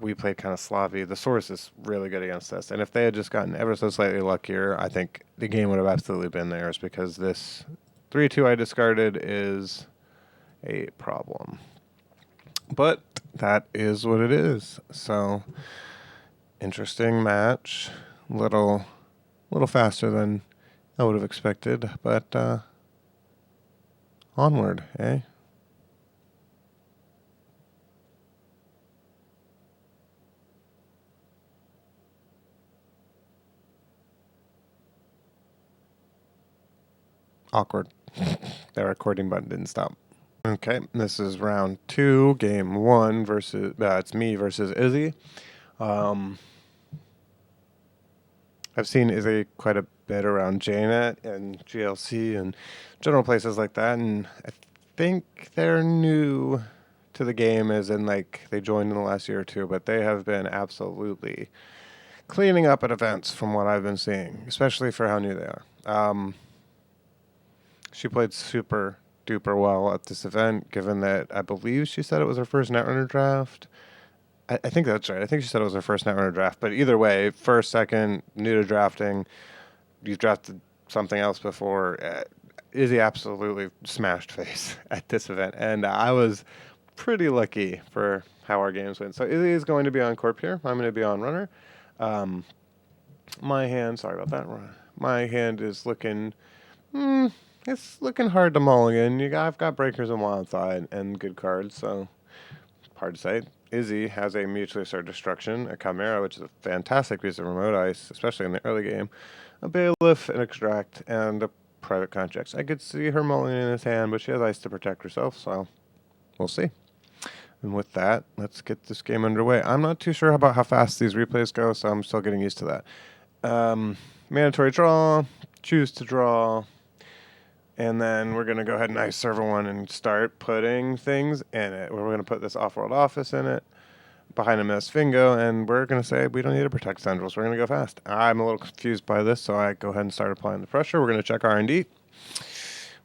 Speaker 1: We played kind of sloppy. The source is really good against us. And if they had just gotten ever so slightly luckier, I think the game would have absolutely been theirs because this 3-2 I discarded is a problem. But that is what it is. So, interesting match. Little faster than I would have expected, but onward, eh? Awkward. The recording button didn't stop. Okay, this is round 2, game 1 versus, it's me versus Izzy. I've seen Izzy quite a bit around JNet and GLC and general places like that, and I think they're new to the game as in like they joined in the last year or two, but they have been absolutely cleaning up at events from what I've been seeing, especially for how new they are. She played super duper well at this event, given that I believe she said it was her first Netrunner draft. I think that's right. I think she said it was her first Netrunner draft. But either way, first, second, new to drafting, you've drafted something else before. Izzy absolutely smashed face at this event. And I was pretty lucky for how our games went. So Izzy is going to be on Corp here. I'm going to be on Runner. My hand, sorry about that. My hand is looking... it's looking hard to mulligan. I've got Breakers and Wildside and good cards, so hard to say. Izzy has a Mutually Assured Destruction, a Chimera, which is a fantastic piece of remote ice, especially in the early game, a Bailiff, an Extract, and a Private Contracts. I could see her mulligan in his hand, but she has ice to protect herself, so we'll see. And with that, let's get this game underway. I'm not too sure about how fast these replays go, so I'm still getting used to that. Mandatory draw, choose to draw. And then we're going to go ahead and ice server 1 and start putting things in it. We're going to put this off-world office in it, behind a Miss Fingo, and we're going to say we don't need to protect Centrals. We're going to go fast. I'm a little confused by this, so I go ahead and start applying the pressure. We're going to check R&D.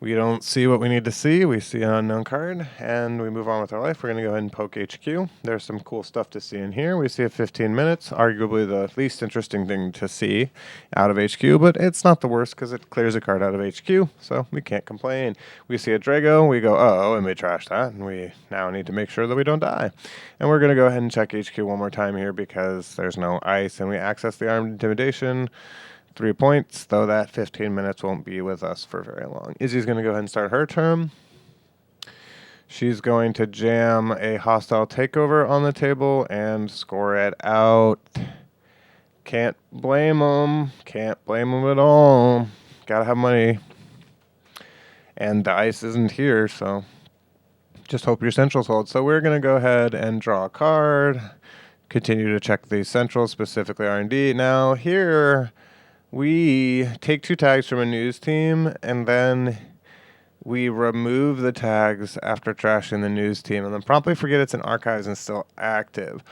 Speaker 1: We don't see what we need to see. We see an unknown card, and we move on with our life. We're going to go ahead and poke HQ. There's some cool stuff to see in here. We see a 15 minutes, arguably the least interesting thing to see out of HQ, but it's not the worst because it clears a card out of HQ, so we can't complain. We see a Drago. We go, uh-oh, and we trash that, and we now need to make sure that we don't die. And we're going to go ahead and check HQ one more time here because there's no ice, and we access the Armed Intimidation. 3 points, though that 15 minutes won't be with us for very long. Izzy's going to go ahead and start her turn. She's going to jam a hostile takeover on the table and score it out. Can't blame them. Can't blame them at all. Gotta have money. And the ice isn't here, so just hope your centrals hold. So we're going to go ahead and draw a card. Continue to check the centrals, specifically R&D. Now here... we take 2 tags from a news team, and then we remove the tags after trashing the news team, and then promptly forget it's in archives and still active.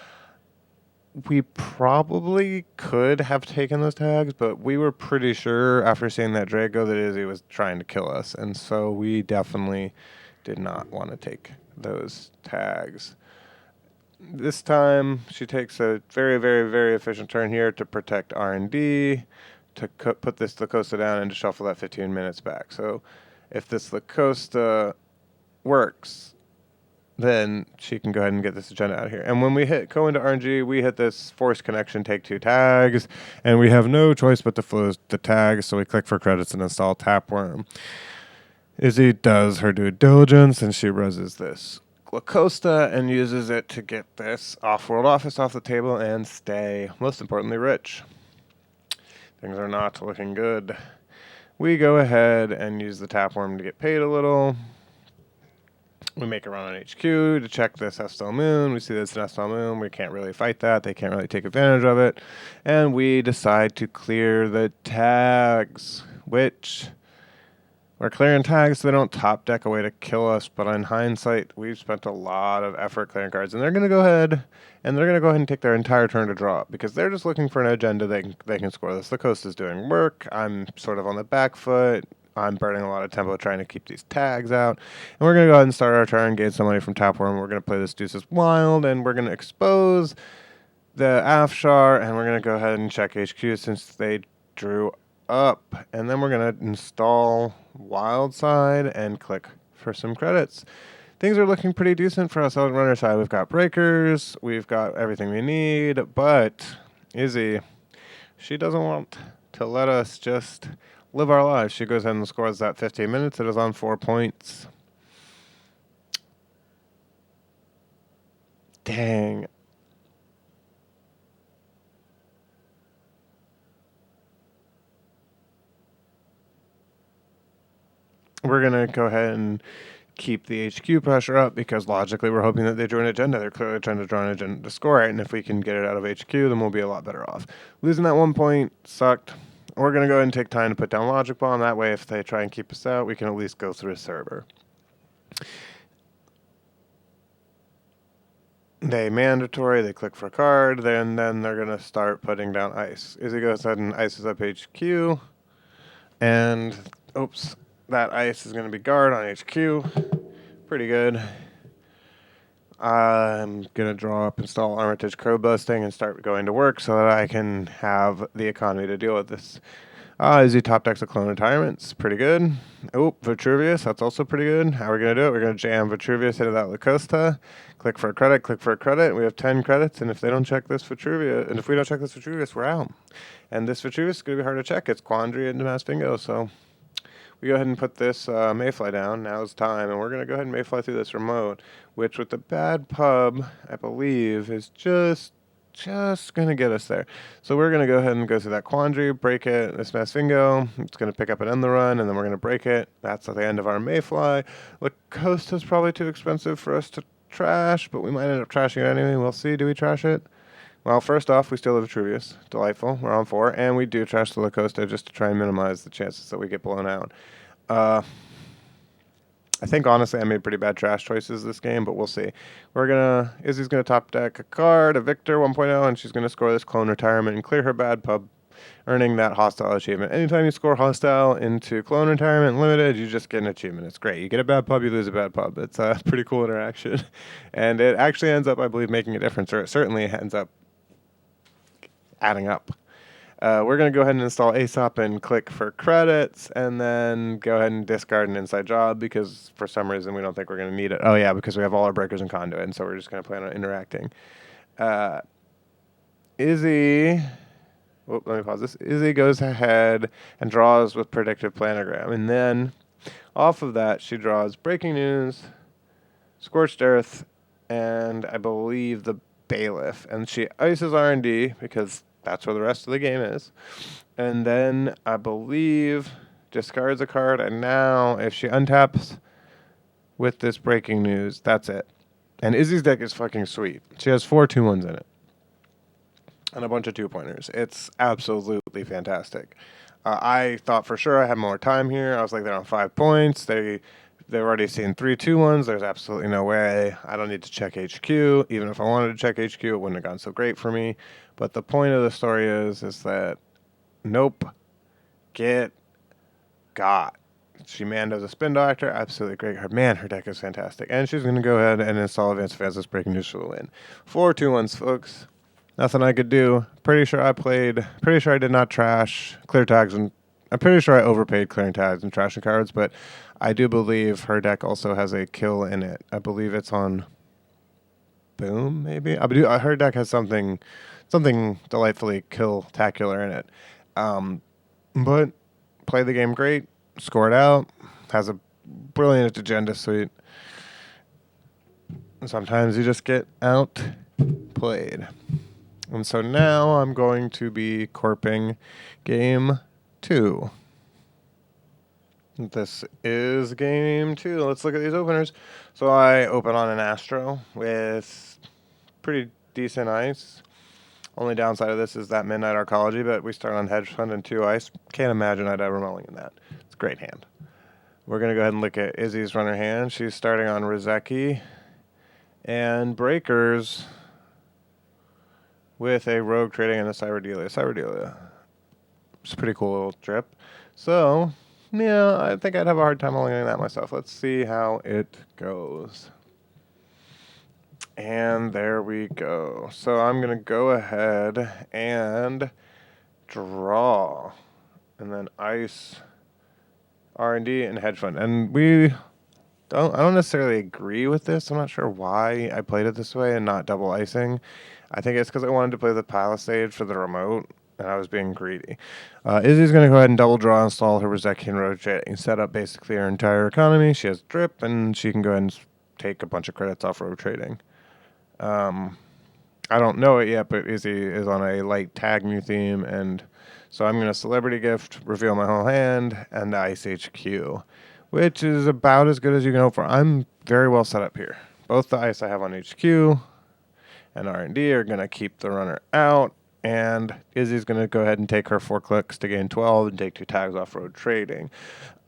Speaker 1: We probably could have taken those tags, but we were pretty sure after seeing that Drago that Izzy was trying to kill us, and so we definitely did not want to take those tags. This time, she takes a very, very, very efficient turn here to protect R&D, to put this Lacosta down and to shuffle that 15 minutes back. So if this Lacosta works, then she can go ahead and get this agenda out of here. And when we go into RNG, we hit this force connection, take 2 tags, and we have no choice but to close the tags, so we click for credits and install Tapworm. Izzy does her due diligence and she reses this Lacosta and uses it to get this off-world office off the table and stay, most importantly, rich. Things are not looking good. We go ahead and use the tapeworm to get paid a little. We make a run on HQ to check this Estel Moon. We see that it's an Estel Moon. We can't really fight that. They can't really take advantage of it. And we decide to clear the tags, which we're clearing tags so they don't top deck a way to kill us. But in hindsight, we've spent a lot of effort clearing cards. And they're going to go ahead and take their entire turn to draw because they're just looking for an agenda they can score this. The coast is doing work. I'm sort of on the back foot. I'm burning a lot of tempo trying to keep these tags out. And we're going to go ahead and start our turn, gain some money from Tapeworm. We're going to play this Deuces Wild, and we're going to expose the Afshar, and we're going to go ahead and check HQ since they drew up. And then we're going to install Wild Side and click for some credits. Things are looking pretty decent for us on runner side. We've got breakers. We've got everything we need. But Izzy, she doesn't want to let us just live our lives. She goes ahead and scores that 15 minutes. It is on 4 points. Dang. We're going to go ahead and keep the HQ pressure up because logically we're hoping that they draw an agenda. They're clearly trying to draw an agenda to score it, and if we can get it out of HQ, then we'll be a lot better off. Losing that 1 point sucked. We're going to go ahead and take time to put down Logic Bomb. That way, if they try and keep us out, we can at least go through a server. They mandatory, they click for a card, then they're going to start putting down ice. Izzy goes ahead and ices up HQ. And, oops, that ice is going to be guard on HQ. Pretty good. I'm going to draw up, install Armitage Crow Busting, and start going to work so that I can have the economy to deal with this. Izzy top decks a Clone Retirements. Pretty good. Oh, Vitruvius. That's also pretty good. How are we going to do it? We're going to jam Vitruvius into that Lacosta. Click for a credit. Click for a credit. We have 10 credits, and if they don't check this Vitruvius, and if we don't check this Vitruvius, we're out. And this Vitruvius is going to be hard to check. It's Quandary and Mass Bingo, so we go ahead and put this Mayfly down. Now's time, and we're going to go ahead and Mayfly through this remote, which with the bad pub, I believe, is just going to get us there. So we're going to go ahead and go through that Quandary, break it, this Masvingo. It's going to pick up and end the run, and then we're going to break it. That's at the end of our Mayfly. Lacosta's probably too expensive for us to trash, but we might end up trashing it anyway. We'll see. Do we trash it? Well, first off, we still have Vitruvius. Delightful. We're on 4. And we do trash the Lacosta just to try and minimize the chances that we get blown out. I think, honestly, I made pretty bad trash choices this game, but we'll see. Izzy's going to top deck a card, a Victor 1.0, and she's going to score this Clone Retirement and clear her bad pub, earning that Hostile achievement. Anytime you score Hostile into Clone Retirement Limited, you just get an achievement. It's great. You get a bad pub, you lose a bad pub. It's a pretty cool interaction. And it actually ends up, I believe, making a difference, or it certainly ends up adding up. We're going to go ahead and install ASOP and click for credits, and then go ahead and discard an inside job because for some reason we don't think we're going to need it. Oh, yeah, because we have all our breakers and conduit, and so we're just going to plan on interacting. Izzy... let me pause this. Izzy goes ahead and draws with Predictive Planogram, and then off of that she draws Breaking News, Scorched Earth, and I believe the Bailiff, and she ices R&D because that's where the rest of the game is. And then I believe discards a card, and now if she untaps with this Breaking News, that's it. And Izzy's deck is fucking sweet. She has 4 2-1s in it. And a bunch of 2-pointers. It's absolutely fantastic. I thought for sure I had more time here. I was like, they're on 5 points. They've already seen 3 2-1s. There's absolutely no way. I don't need to check HQ. Even if I wanted to check HQ, it wouldn't have gone so great for me. But the point of the story is that nope, get got. She Mando's a Spin Doctor. Absolutely great card. Man, her deck is fantastic. And she's going to go ahead and install Advanced Advances Breaking News for the win. 4 2-1s, folks. Nothing I could do. Pretty sure I did not trash clear tags, and I'm pretty sure I overpaid clearing tags and trashing cards, but I do believe her deck also has a kill in it. I believe it's on Boom, maybe? Her deck has something delightfully kill-tacular in it. But play the game great, score it out, has a brilliant agenda suite. And sometimes you just get outplayed. And so now I'm going to be corping game 2. This is game 2. Let's look at these openers. So I open on an Astro with pretty decent ice. Only downside of this is that Midnight Arcology, but we start on hedge fund and 2 ice. Can't imagine I'd ever mulling in that. It's a great hand. We're going to go ahead and look at Izzy's runner hand. She's starting on Rizeki and breakers with a Rogue Trading and a Cyberdelia. Cyberdelia. It's a pretty cool little trip. So, yeah, I think I'd have a hard time mulling that myself. Let's see how it goes. And there we go. So I'm going to go ahead and draw. And then ice, R&D, and hedge fund. And I don't necessarily agree with this. I'm not sure why I played it this way and not double icing. I think it's because I wanted to play the Palisade for the remote, and I was being greedy. Izzy's going to go ahead and double draw, install her Rizeki and Rogue Trading, set up basically her entire economy. She has drip, and she can go ahead and take a bunch of credits off Rogue Trading. I don't know it yet, but Izzy is on a light tag new theme, and so I'm going to Celebrity Gift, reveal my whole hand, and Ice HQ, which is about as good as you can hope for. I'm very well set up here. Both the ice I have on HQ and R&D are going to keep the runner out, and Izzy's going to go ahead and take her 4 clicks to gain 12 and take 2 tags off Rogue Trading.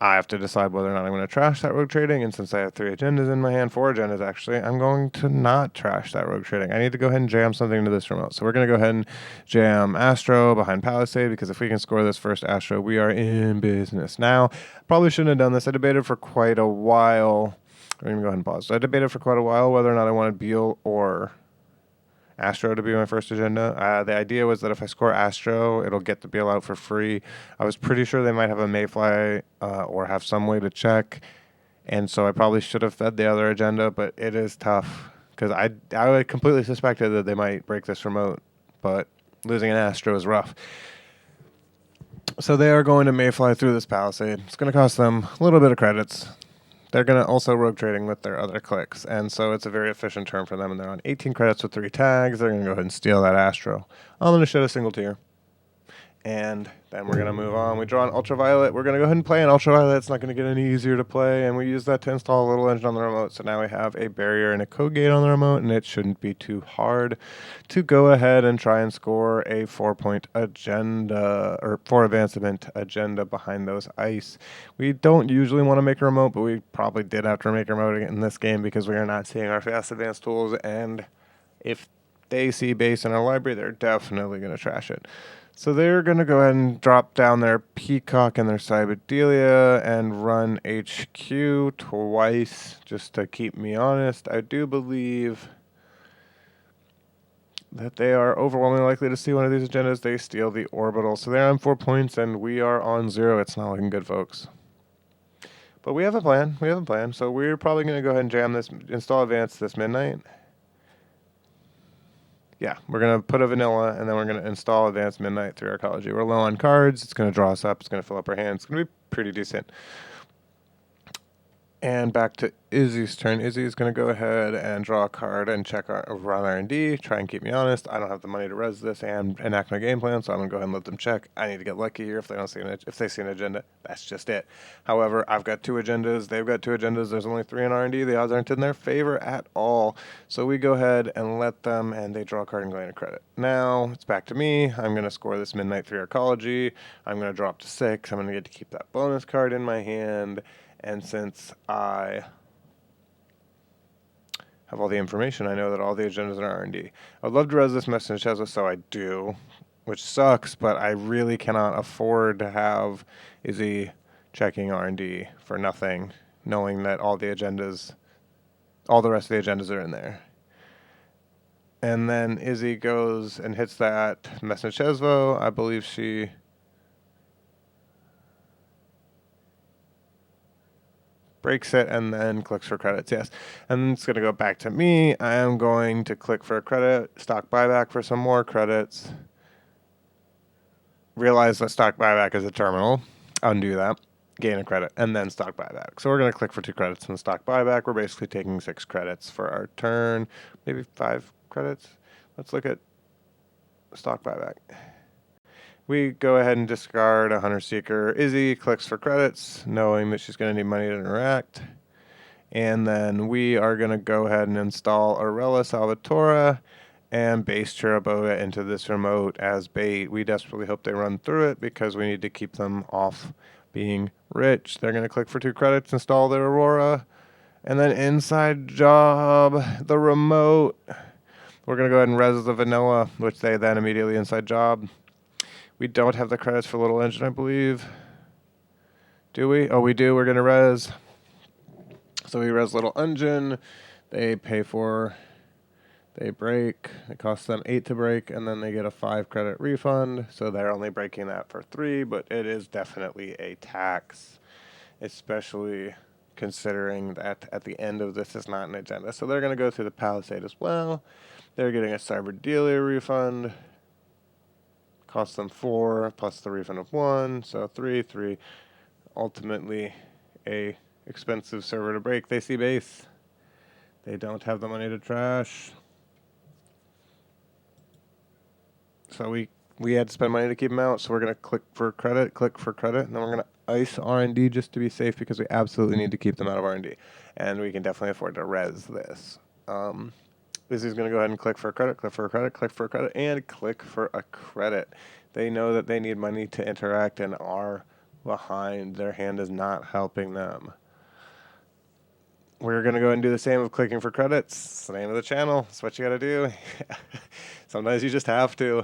Speaker 1: I have to decide whether or not I'm going to trash that Rogue Trading, and since I have 3 agendas in my hand, 4 agendas actually, I'm going to not trash that Rogue Trading. I need to go ahead and jam something into this remote. So we're going to go ahead and jam Astro behind Palisade, because if we can score this first Astro, we are in business. Now, probably shouldn't have done this. I debated for quite a while. I'm going to go ahead and pause. So I debated for quite a while whether or not I wanted Beal or Astro to be my first agenda. The idea was that if I score Astro, it'll get the Beal out for free. I was pretty sure they might have a Mayfly or have some way to check, and so I probably should have fed the other agenda, but it is tough because I completely suspected that they might break this remote, but losing an Astro is rough. So they are going to Mayfly through this Palisade. It's going to cost them a little bit of credits. They're going to also Rogue Trading with their other clicks, and so it's a very efficient turn for them, and they're on 18 credits with 3 tags. They're going to go ahead and steal that Astro. I'm going to shed a single tier, and then we're going to move on. We draw an Ultraviolet. We're going to go ahead and play an Ultraviolet. It's not going to get any easier to play, and we use that to install a little engine on the remote, so now we have a barrier and a code gate on the remote, and it shouldn't be too hard to go ahead and try and score a 4-point agenda, or 4 advancement agenda behind those ice. We don't usually want to make a remote, but we probably did have to make a remote in this game because we are not seeing our fast advanced tools, and if they see base in our library, they're definitely going to trash it. So they're going to go ahead and drop down their Peacock and their Cyberdelia and run HQ twice just to keep me honest. I do believe that they are overwhelmingly likely to see one of these agendas. They steal the Orbital. So they're on 4 points and we are on 0. It's not looking good, folks. But we have a plan. We have a plan. So we're probably going to go ahead and jam this, install Advance this midnight. Yeah, we're going to put a vanilla, and then we're going to install Advanced Midnight through Arcology. We're low on cards. It's going to draw us up. It's going to fill up our hands. It's going to be pretty decent. And back to Izzy's turn. Izzy's going to go ahead and draw a card and check our run R&D. Try and keep me honest. I don't have the money to res this and enact my game plan, so I'm going to go ahead and let them check. I need to get lucky here if they don't see if they see an agenda. That's just it. However, I've got 2 agendas. They've got 2 agendas. There's only 3 in R&D. The odds aren't in their favor at all. So we go ahead and let them, and they draw a card and gain a credit. Now it's back to me. I'm going to score this Midnight 3 Arcology. I'm going to drop to 6. I'm going to get to keep that bonus card in my hand. And since I have all the information, I know that all the agendas are R&D. I'd love to res this message Tesla, so I do, which sucks, but I really cannot afford to have Izzy checking R&D for nothing, knowing that all the agendas, all the rest of the agendas are in there. And then Izzy goes and hits that message Chesvo. I believe she breaks it and then clicks for credits, yes. And it's going to go back to me. I am going to click for a credit, stock buyback for some more credits. Realize that stock buyback is a terminal. Undo that. gain a credit, and then stock buyback. So we're going to click for 2 credits in the stock buyback. We're basically taking 6 credits for our turn, maybe 5 credits. Let's look at stock buyback. We go ahead and discard a Hunter Seeker. Izzy clicks for credits, knowing that she's going to need money to interact. And then we are going to go ahead and install Arella Salvatore and base Chiraboga into this remote as bait. We desperately hope they run through it because we need to keep them off being rich. They're going to click for 2 credits, install the Aurora, and then inside job, the remote. We're going to go ahead and res the vanilla, which they then immediately inside job. We don't have the credits for Little Engine, I believe. Do we? Oh, we do. We're going to res. So we res Little Engine. They pay for... They break. It costs them 8 to break, and then they get a 5 credit refund. So they're only breaking that for 3, but it is definitely a tax, especially considering that at the end of this is not an agenda. So they're going to go through the Palisade as well. They're getting a Cyber Dealer refund. Costs them 4 plus the refund of 1, so 3. Ultimately, a expensive server to break. They see base. They don't have the money to trash. So we had to spend money to keep them out. So we're gonna click for credit, and then we're gonna ice R&D just to be safe because we absolutely need to keep them out of R&D, and we can definitely afford to res this. Izzy's going to go ahead and click for a credit, click for a credit, click for a credit, and click for a credit. They know that they need money to interact and are behind. Their hand is not helping them. We're going to go ahead and do the same with clicking for credits. It's the name of the channel. It's what you got to do. Sometimes you just have to.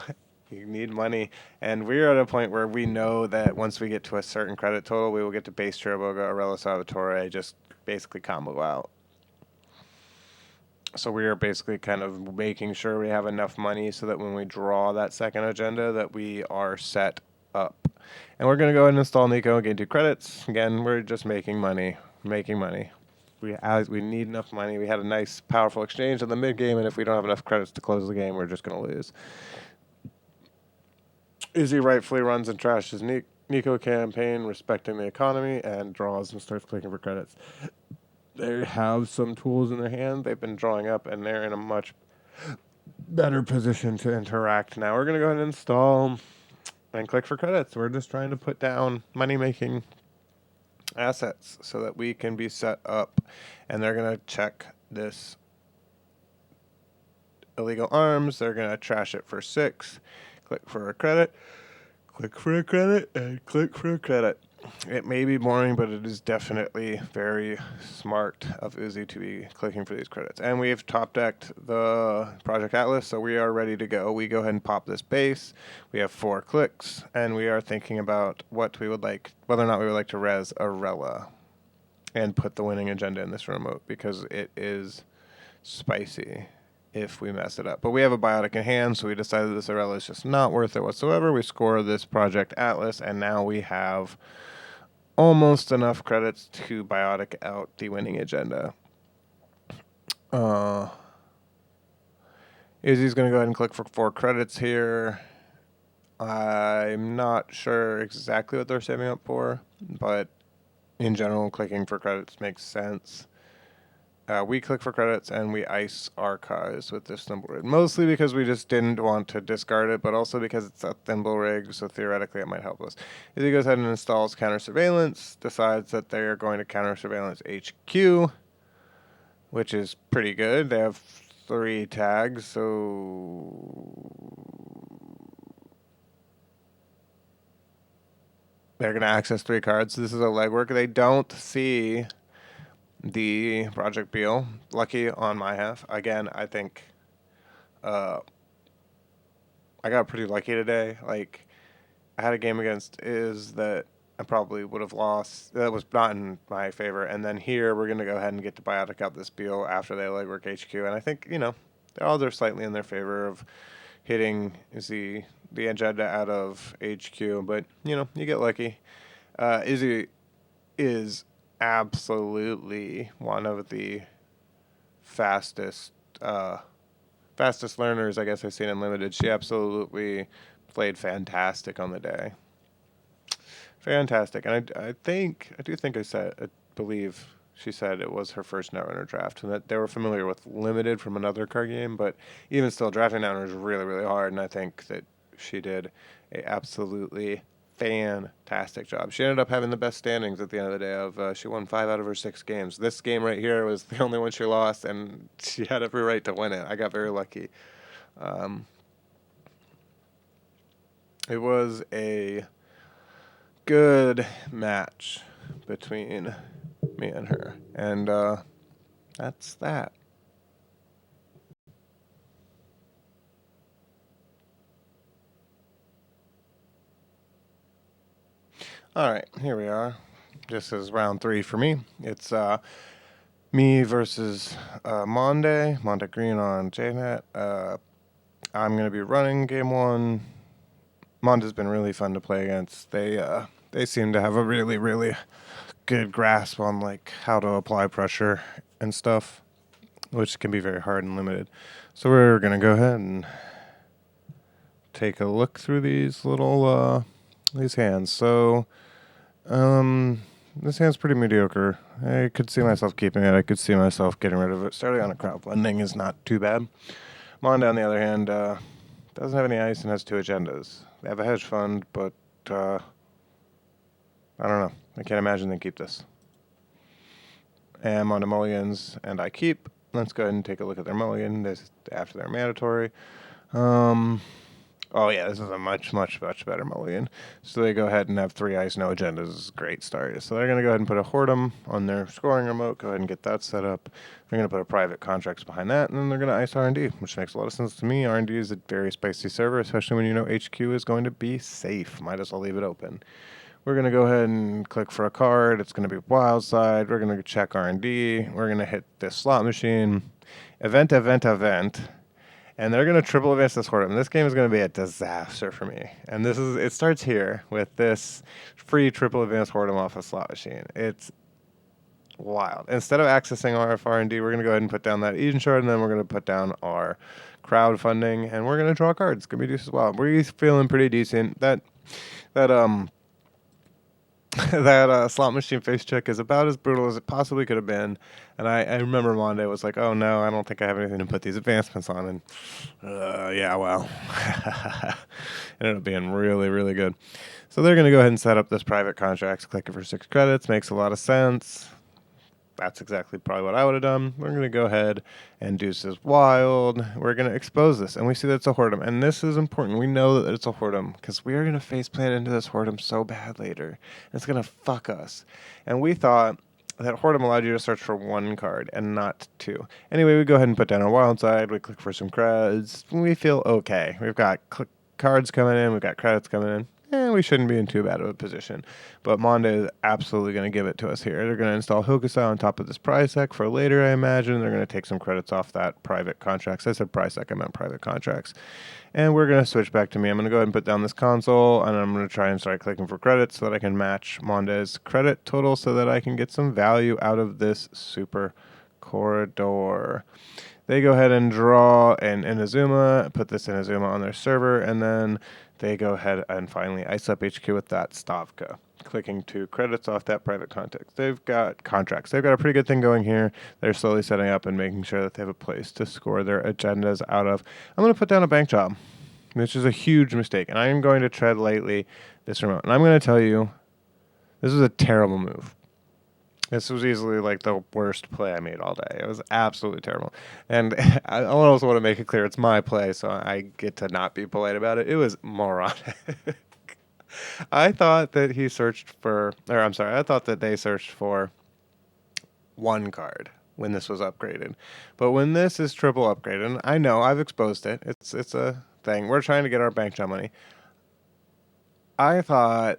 Speaker 1: You need money. And we're at a point where we know that once we get to a certain credit total, we will get to base Chiraboga, Arella Salvatore, just basically combo out. So we are basically kind of making sure we have enough money so that when we draw that second agenda that we are set up. And we're going to go ahead and install Nico and gain 2 credits. Again, we're just making money. We need enough money. We had a nice, powerful exchange in the mid-game, and if we don't have enough credits to close the game, we're just going to lose. Izzy rightfully runs and trashes Nico campaign, respecting the economy, and draws and starts clicking for credits. They have some tools in their hand. They've been drawing up, and they're in a much better position to interact. Now we're going to go ahead and install and click for credits. We're just trying to put down money-making assets so that we can be set up. And they're going to check this illegal arms. They're going to trash it for 6. Click for a credit. Click for a credit, and click for a credit. It may be boring, but it is definitely very smart of Izzy to be clicking for these credits. And we've top-decked the Project Atlas, so we are ready to go. We go ahead and pop this base. We have 4 clicks, and we are thinking about what we would like, whether or not we would like to res Arella and put the winning agenda in this remote, because it is spicy if we mess it up. But we have a biotic in hand, so we decided this Arella is just not worth it whatsoever. We score this Project Atlas, and now we have almost enough credits to biotic out the winning agenda. Izzy's going to go ahead and click for 4 credits here. I'm not sure exactly what they're saving up for, but in general, clicking for credits makes sense. We click for credits and we ice archives with this thimble rig. Mostly because we just didn't want to discard it, but also because it's a thimble rig, so theoretically it might help us. Izzy goes ahead and installs counter surveillance, decides that they are going to counter surveillance HQ, which is pretty good. They have 3 tags, so they're going to access 3 cards. So this is a legwork. They don't see the Project Beal. Lucky on my half. Again, I think I got pretty lucky today. Like, I had a game against Iz that I probably would have lost. That was not in my favor. And then here, we're going to go ahead and get to biotic out this Beal after they legwork HQ. And I think, the odds are slightly in their favor of hitting the agenda out of HQ. But, you get lucky. Izzy is absolutely one of the fastest learners I guess I've seen in Limited. She absolutely played fantastic on the day. Fantastic. And I do think I believe she said it was her first Netrunner draft, and that they were familiar with Limited from another card game, but even still, drafting Netrunner is really, really hard, and I think that she did a absolutely fantastic job. She ended up having the best standings at the end of the day. She won 5 out of her 6 games. This game right here was the only one she lost, and she had every right to win it. I got very lucky. Um, it was a good match between me and her. And that's that. All right, here we are. This is round 3 for me. It's me versus Monde Green on JNet. I'm going to be running game 1. Monde's been really fun to play against. They seem to have a really, really good grasp on like how to apply pressure and stuff, which can be very hard and limited. So we're gonna go ahead and take a look through these little these hands. So this hand's pretty mediocre. I could see myself keeping it. I could see myself getting rid of it. Starting on a crowdfunding is not too bad. Monde, on the other hand, doesn't have any ice and has 2 agendas. They have a hedge fund, but I don't know. I can't imagine they keep this. And Monde mulligans, and I keep. Let's go ahead and take a look at their mulligan. This after their mandatory. Oh yeah, this is a much better mulligan. So they go ahead and have 3 ice, no agendas. This is a great start. So they're going to go ahead and put a Hortum on their scoring remote. Go ahead and get that set up. They're going to put a private contracts behind that, and then they're going to ice R&D, which makes a lot of sense to me. R&D is a very spicy server, especially when you know HQ is going to be safe. Might as well leave it open. We're going to go ahead and click for a card. It's going to be wild side. We're going to check R&D. We're going to hit this slot machine. Event. And they're going to triple advance this Hortum. This game is going to be a disaster for me. And it starts here with this free triple advance Hortum off a slot machine. It's wild. Instead of accessing our R&D, we're going to go ahead and put down that Ixoran, and then we're going to put down our crowdfunding, and we're going to draw cards. It's going to be decent as well. We're feeling pretty decent. That slot machine face check is about as brutal as it possibly could have been. And I remember Monde was like, oh no, I don't think I have anything to put these advancements on. And yeah, well, it ended up being really, really good. So they're going to go ahead and set up this private contracts, click it for 6 credits. Makes a lot of sense. That's exactly probably what I would have done. We're going to go ahead and Deuce is wild. We're going to expose this, and we see that it's a Hortum. And this is important. We know that it's a Hortum because we are going to faceplant into this Hortum so bad later. It's going to fuck us. And we thought that Hortum allowed you to search for 1 card and not 2. Anyway, we go ahead and put down our wild side. We click for some creds. We feel okay. We've got cards coming in. We've got credits coming in. We shouldn't be in too bad of a position. But Monde is absolutely going to give it to us here. They're going to install Hokusai on top of this prize deck for later, I imagine. They're going to take some credits off that private contracts. I said prize deck, I meant private contracts. And we're going to switch back to me. I'm going to go ahead and put down this console, and I'm going to try and start clicking for credits so that I can match Monde's credit total so that I can get some value out of this super corridor. They go ahead and draw an Inazuma, put this Inazuma on their server, and then they go ahead and finally ice up HQ with that Stavka, clicking 2 credits off that private context. They've got contracts. They've got a pretty good thing going here. They're slowly setting up and making sure that they have a place to score their agendas out of. I'm going to put down a bank job, which is a huge mistake, and I am going to tread lightly this remote. And I'm going to tell you, this was a terrible move. This was easily like the worst play I made all day. It was absolutely terrible. And I also want to make it clear it's my play, so I get to not be polite about it. It was moronic. I thought that I thought that they searched for 1 card when this was upgraded. But when this is triple upgraded, and I know I've exposed it. It's a thing. We're trying to get our bank job money. I forgot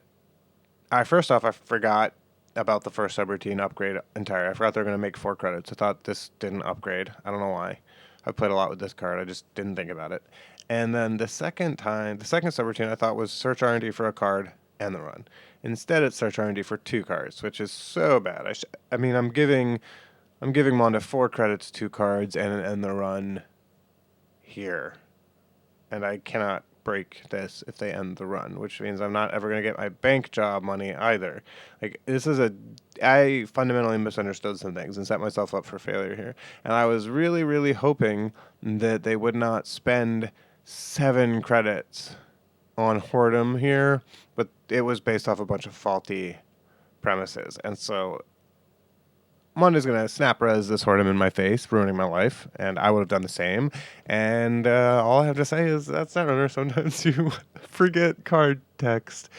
Speaker 1: about the first subroutine upgrade entirely. I forgot they're going to make 4 credits. I thought this didn't upgrade. I don't know why. I played a lot with this card. I just didn't think about it. And then the second subroutine I thought was search R&D for a card and the run. Instead, it's search R&D for 2 cards, which is so bad. I'm giving Monde 4 credits, 2 cards, and the run here, and I cannot break this if they end the run, which means I'm not ever going to get my bank job money either. Like, I fundamentally misunderstood some things and set myself up for failure here. And I was really, really hoping that they would not spend 7 credits on Whoredom here, but it was based off a bunch of faulty premises. And so Monda's going to snap res this Whoredom in my face, ruining my life, and I would have done the same. And all I have to say is that's Netrunner. Sometimes you forget card text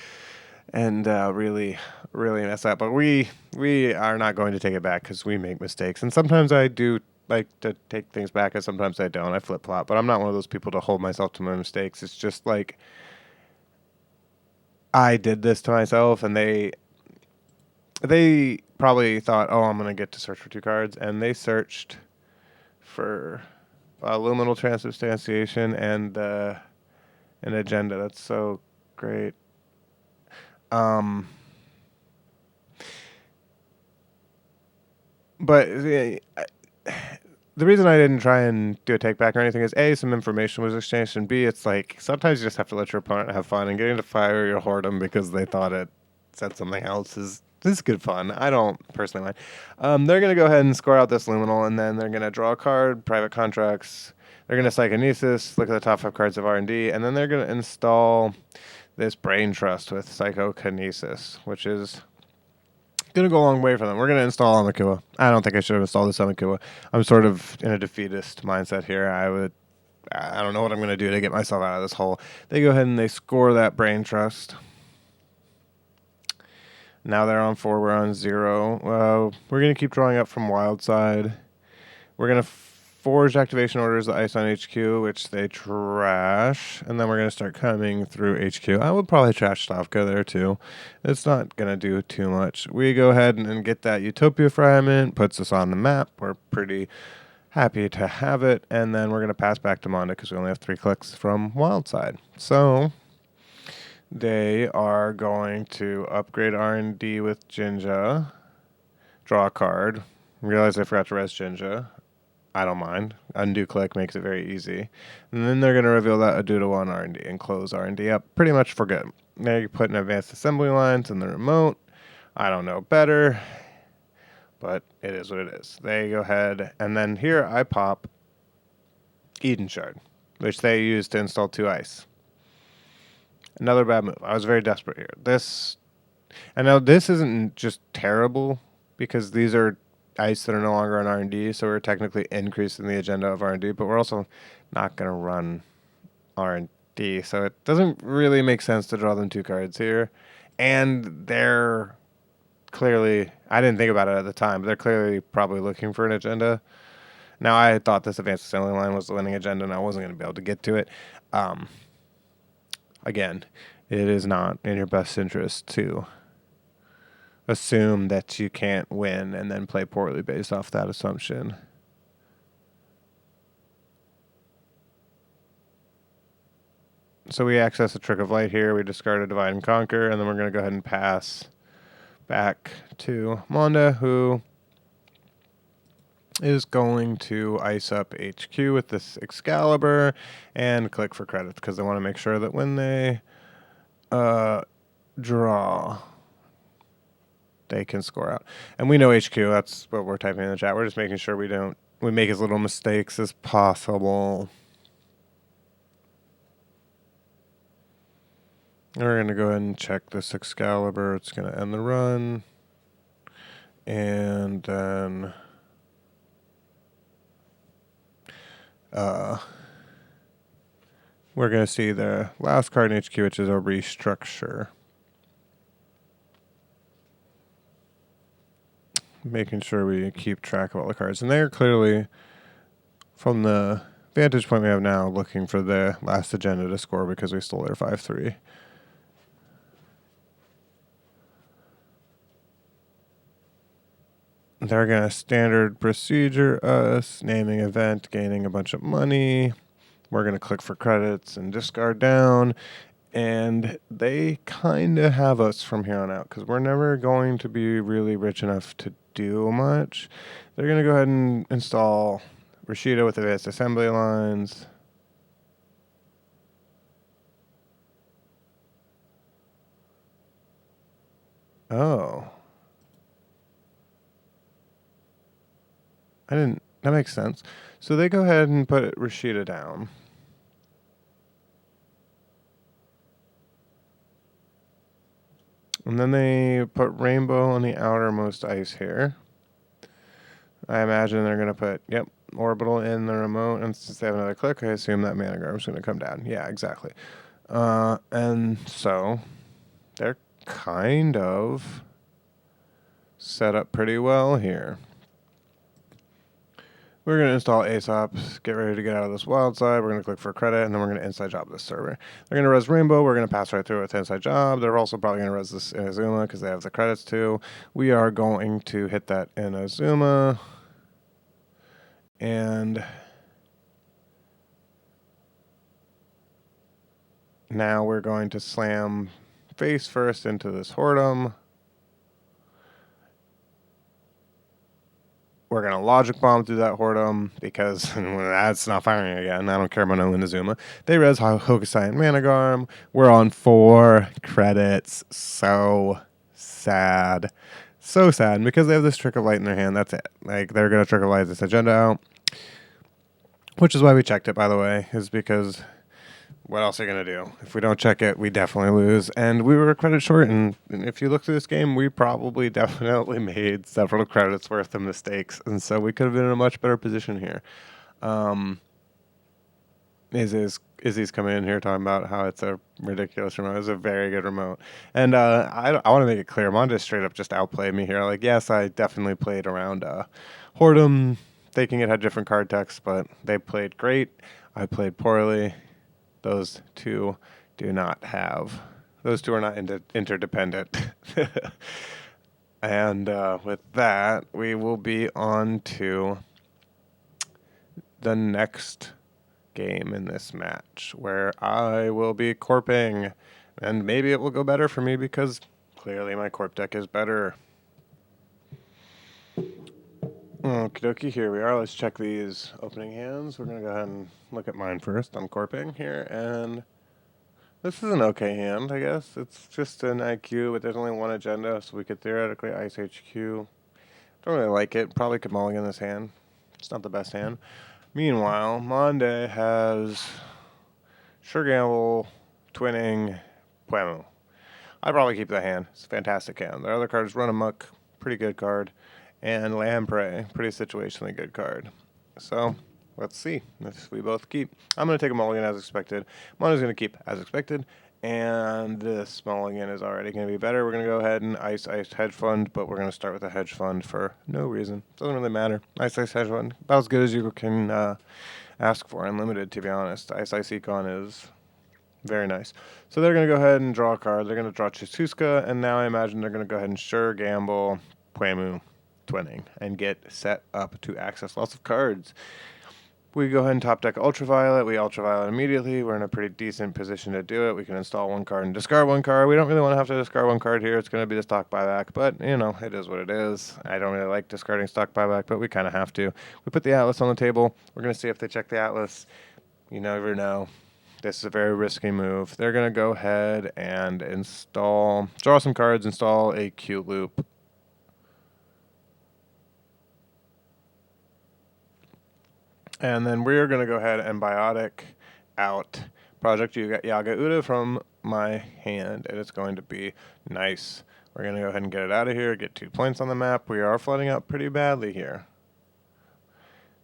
Speaker 1: and really, really mess up. But we are not going to take it back because we make mistakes. And sometimes I do like to take things back, and sometimes I don't. I flip-flop. But I'm not one of those people to hold myself to my mistakes. It's just like I did this to myself, and they probably thought, oh, I'm going to get to search for 2 cards. And they searched for luminal transubstantiation and an agenda. That's so great. But the reason I didn't try and do a take back or anything is A, some information was exchanged, and B, it's like sometimes you just have to let your opponent have fun, and getting to fire your Whoredom because they thought it said something else is good fun. I don't personally mind. They're going to go ahead and score out this Luminal, and then they're going to draw a card, Private Contracts. They're going to Psychokinesis, look at the top 5 cards of R&D, and then they're going to install this Brain Trust with Psychokinesis, which is going to go a long way for them. We're going to install Amakua. I don't think I should have installed this Amakua. I'm sort of in a defeatist mindset here. I don't know what I'm going to do to get myself out of this hole. They go ahead and they score that Brain Trust. Now they're on 4, we're on 0. We're going to keep drawing up from wild side. We're going to forge activation orders, the ice on HQ, which they trash. And then we're going to start coming through HQ. I would probably trash Stavka there too. It's not going to do too much. We go ahead and get that Utopia fragment, puts us on the map. We're pretty happy to have it. And then we're going to pass back to Monda because we only have 3 clicks from wild side. So they are going to upgrade R&D with Jinja, draw a card, realize I forgot to res Jinja. I don't mind. Undo click makes it very easy. And then they're going to reveal that Aduda 1 R&D and close R&D up pretty much for good. Now you put in advanced assembly lines in the remote. I don't know better, but it is what it is. They go ahead, and then here I pop Eden Shard, which they use to install 2 ice. Another bad move. I was very desperate here. I know this isn't just terrible because these are ice that are no longer on R&D, so we're technically increasing the agenda of R&D, but we're also not going to run R&D, so it doesn't really make sense to draw them 2 cards here. And they're clearly, I didn't think about it at the time, but they're clearly probably looking for an agenda. Now, I thought this advanced assembly line was the winning agenda, and I wasn't going to be able to get to it. Again, it is not in your best interest to assume that you can't win and then play poorly based off that assumption. So we access a Trick of Light here. We discard a Divide and Conquer, and then we're going to go ahead and pass back to Monda, who is going to ice up HQ with this Excalibur and click for credits because they want to make sure that when they draw, they can score out. And we know HQ, that's what we're typing in the chat. We're just making sure we make as little mistakes as possible. We're going to go ahead and check this Excalibur. It's going to end the run. And then we're going to see the last card in HQ, which is a restructure. Making sure we keep track of all the cards. And they're clearly, from the vantage point we have now, looking for the last agenda to score because we stole their 5-3. They're going to standard procedure us, naming event, gaining a bunch of money. We're going to click for credits and discard down. And they kind of have us from here on out because we're never going to be really rich enough to do much. They're going to go ahead and install Rashida with advanced assembly lines. Oh. That makes sense. So they go ahead and put Rashida down. And then they put Rainbow on the outermost ice here. I imagine they're going to put, yep, Orbital in the remote. And since they have another click, I assume that Managarm's going to come down. Yeah, exactly. And so they're kind of set up pretty well here. We're going to install ASOP, get ready to get out of this wild side. We're going to click for credit, and then we're going to inside job this server. They're going to res Rainbow. We're going to pass right through with inside job. They're also probably going to res this Inazuma because they have the credits too. We are going to hit that Inazuma. And now we're going to slam face first into this Hordem. We're going to logic bomb through that Hordem because that's not firing again. I don't care about no Inazuma. They res Hokusai and Managarm. We're on 4 credits. So sad. So sad because they have this Trick of Light in their hand. That's it. Like, they're going to Trick of Light this agenda out. Which is why we checked it, by the way, is because what else are you going to do? If we don't check it, we definitely lose. And we were a credit short, and if you look through this game, we probably definitely made several credits worth of mistakes. And so we could have been in a much better position here. Izzy's coming in here talking about how it's a ridiculous remote. It's a very good remote. And I want to make it clear, Monde straight up just outplayed me here. Like, yes, I definitely played around Hordem, thinking it had different card text, but they played great. I played poorly. Those two do not have. Those two are not interdependent. And with that, we will be on to the next game in this match, where I will be corping, and maybe it will go better for me because clearly my corp deck is better. Okie dokie, here we are. Let's check these opening hands. We're going to go ahead and look at mine first. I'm corping here, and this is an okay hand, I guess. It's just an IQ, but there's only one agenda, so we could theoretically ice HQ. Don't really like it. Probably could mulligan this hand. It's not the best hand. Meanwhile, Monde has Sure Gamble, Twinning, Puemu. I'd probably keep that hand. It's a fantastic hand. Their other cards, Run Amok, pretty good card. And Lamprey, pretty situationally good card. So, let's see if we both keep. I'm going to take a mulligan as expected. Monde's going to keep as expected. And this mulligan is already going to be better. We're going to go ahead and ice hedge fund, but we're going to start with a hedge fund for no reason. Doesn't really matter. Ice hedge fund, about as good as you can ask for, unlimited, to be honest. Ice Econ is very nice. So they're going to go ahead and draw a card. They're going to draw Chisuska, and now I imagine they're going to go ahead and Sure Gamble, Puemu, Twinning, and get set up to access lots of cards. We go ahead and top deck Ultraviolet. We Ultraviolet immediately. We're in a pretty decent position to do it. We can install one card and discard one card. We don't really want to have to discard one card here. It's going to be the stock buyback, but, you know, it is what it is. I don't really like discarding stock buyback, but we kind of have to. We put the Atlas on the table. We're going to see if they check the Atlas. You never know. This is a very risky move. They're going to go ahead and draw some cards, install a Q loop. And then we're going to go ahead and biotic out Project Yaga Uda from my hand, and it's going to be nice. We're going to go ahead and get it out of here, get 2 points on the map. We are flooding out pretty badly here.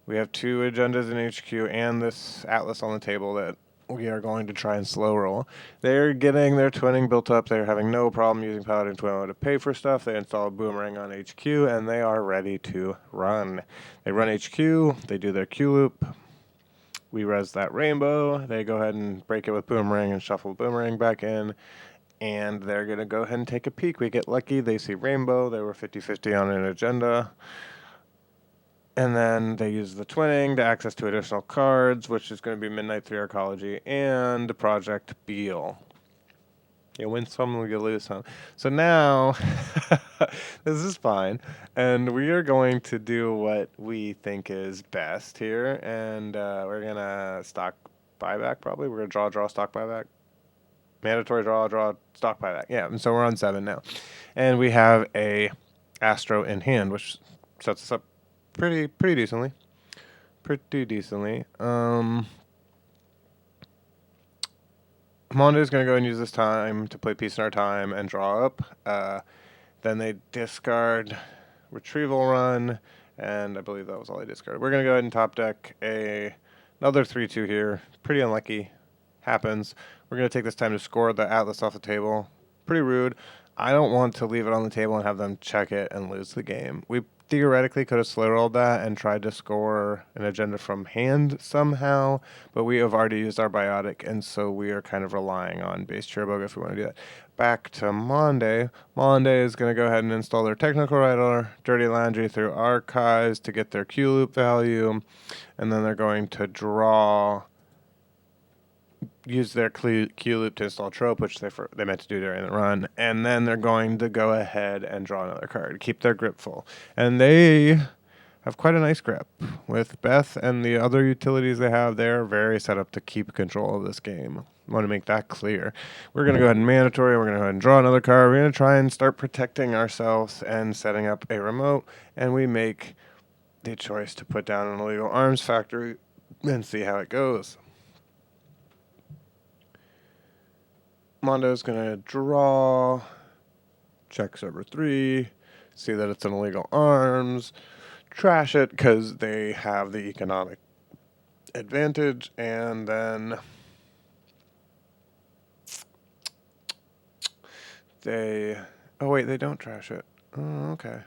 Speaker 1: We have 2 agendas in HQ and this Atlas on the table that we are going to try and slow roll. They're getting their twinning built up. They're having no problem using Paladin Twinning to pay for stuff. They install a Boomerang on HQ, and they are ready to run. They run HQ. They do their Q loop. We res that Rainbow. They go ahead and break it with Boomerang and shuffle Boomerang back in. And they're going to go ahead and take a peek. We get lucky. They see Rainbow. They were 50-50 on an agenda. And then they use the twinning to access 2 additional cards, which is going to be Midnight 3 Arcology and Project Beal. You win some, you lose some. So now, this is fine. And we are going to do what we think is best here. And we're going to stock buyback, probably. We're going to draw stock buyback. Mandatory draw, stock buyback. Yeah, and so we're on 7 now. And we have a Astro in hand, which sets us up pretty decently. Monde is going to go and use this time to play Peace in Our Time and draw up. Then they discard Retrieval Run, and I believe that was all they discarded. We're going to go ahead and top deck another 3-2 here. Pretty unlucky. Happens. We're going to take this time to score the Atlas off the table. Pretty rude. I don't want to leave it on the table and have them check it and lose the game. We theoretically could have slow rolled that and tried to score an agenda from hand somehow, but we have already used our biotic, and so we are kind of relying on base Chiriboga if we want to do that. Back to Monde. Monde is going to go ahead and install their Technical Writer, Dirty Laundry through Archives to get their Q loop value, and then they're going to use their Q loop to install Trope, which they meant to do during the run, and then they're going to go ahead and draw another card, keep their grip full. And they have quite a nice grip. With Beth and the other utilities they have, they're very set up to keep control of this game. I want to make that clear. We're going to go ahead and mandatory. We're going to go ahead and draw another card. We're going to try and start protecting ourselves and setting up a remote, and we make the choice to put down an illegal arms factory and see how it goes. Mondo's going to draw, check server 3, see that it's an illegal arms, trash it because they have the economic advantage, and then they don't trash it. Oh, okay.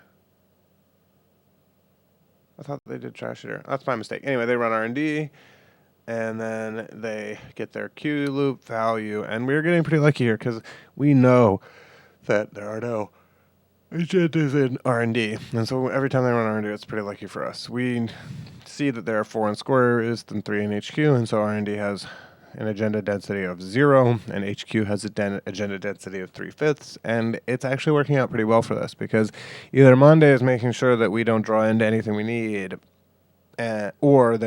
Speaker 1: I thought they did trash it here. That's my mistake. Anyway, they run R&D. And then they get their Q loop value. And we're getting pretty lucky here because we know that there are no agendas in R&D. And so every time they run R&D, it's pretty lucky for us. We see that there are 4 in square is than 3 in HQ. And so R&D has an agenda density of 0. And HQ has an agenda density of 3/5. And it's actually working out pretty well for us because either Monde is making sure that we don't draw into anything we need, or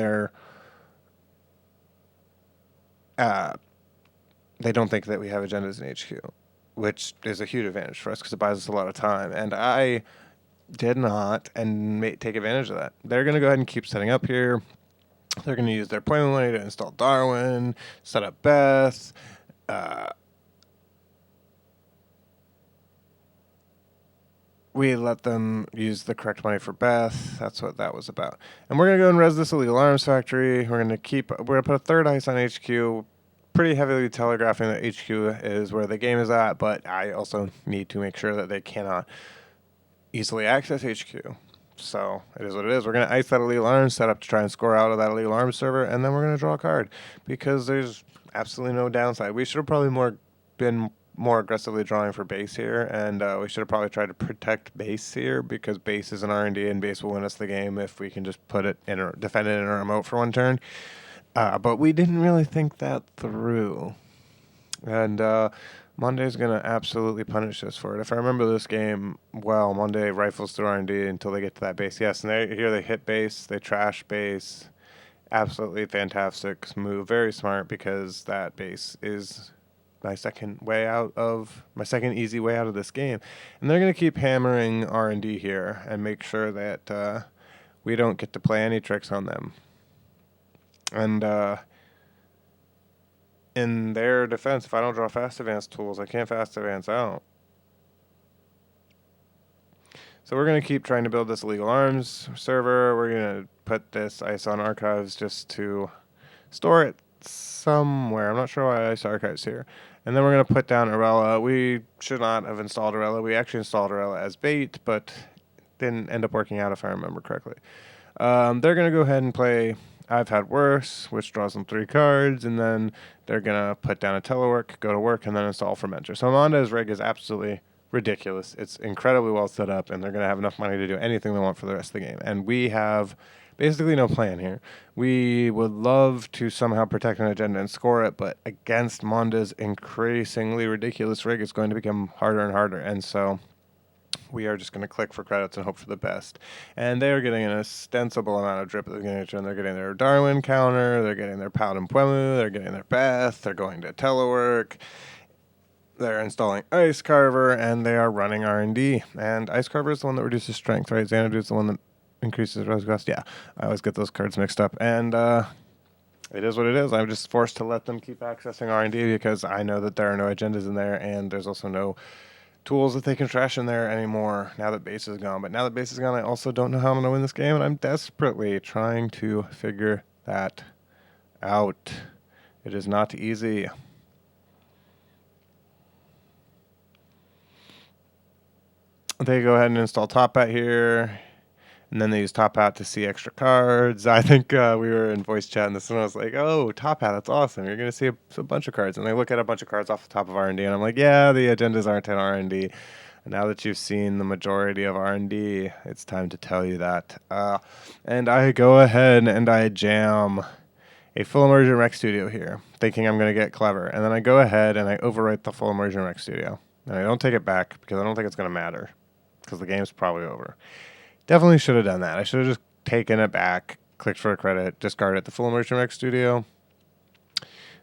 Speaker 1: they don't think that we have agendas in HQ, which is a huge advantage for us because it buys us a lot of time. And I did not take advantage of that. They're going to go ahead and keep setting up here. They're going to use their plan money to install Darwin, set up Beth. We let them use the correct money for Beth. That's what that was about. And we're going to go and res this illegal arms factory. We're going to put a third ice on HQ, pretty heavily telegraphing that HQ is where the game is at, but I also need to make sure that they cannot easily access HQ. So it is what it is. We're going to ice that illegal arms set up to try and score out of that illegal arms server, and then we're going to draw a card because there's absolutely no downside. We should have probably been more aggressively drawing for base here, and we should have probably tried to protect base here because base is an R&D and base will win us the game if we can just defend it in a remote for one turn. But we didn't really think that through. And Monday's going to absolutely punish us for it. If I remember this game well, Monday rifles through R&D until they get to that base. Yes, and here they hit base, they trash base. Absolutely fantastic move. Very smart because that base is my second easy way out of this game. And they're going to keep hammering R&D here and make sure that we don't get to play any tricks on them. And in their defense, if I don't draw fast advance tools, I can't fast advance out. So we're going to keep trying to build this illegal arms server. We're going to put this ice on archives just to store it somewhere. I'm not sure why ice archives here. And then we're going to put down Arella. We should not have installed Arella. We actually installed Arella as bait, but didn't end up working out if I remember correctly. They're going to go ahead and play I've Had Worse, which draws them 3 cards, and then they're going to put down a telework, go to work, and then install Fermenter. So Mondo's rig is absolutely ridiculous. It's incredibly well set up, and they're going to have enough money to do anything they want for the rest of the game. And we have basically no plan here. We would love to somehow protect an agenda and score it, but against Mondo's increasingly ridiculous rig, it's going to become harder and harder. And so we are just going to click for credits and hope for the best. And they are getting an ostensible amount of drip at the beginning of the turn. They're getting their Darwin counter, they're getting their Pout and Puemu, they're getting their Beth, they're going to telework. they're installing Ice Carver, and they are running R&D. And Ice Carver is the one that reduces strength, right? Xanadu is the one that increases res cost. Yeah, I always get those cards mixed up. And it is what it is. I'm just forced to let them keep accessing R&D because I know that there are no agendas in there, and there's also no tools that they can trash in there anymore now that base is gone. But now that base is gone, I also don't know how I'm going to win this game, and I'm desperately trying to figure that out. It is not easy. They go ahead and install Top Hat here, and then they use Top Hat to see extra cards. I think we were in voice chat, and this one I was like, oh, Top Hat, that's awesome. You're going to see a bunch of cards. And they look at a bunch of cards off the top of R&D, and I'm like, yeah, the agendas aren't in R&D. And now that you've seen the majority of R&D, it's time to tell you that. And I go ahead and I jam a full immersion rec studio here, thinking I'm going to get clever. And then I go ahead and I overwrite the full immersion rec studio. And I don't take it back because I don't think it's going to matter because the game's probably over. Definitely should have done that. I should have just taken it back, clicked for a credit, discarded the full immersion rec studio.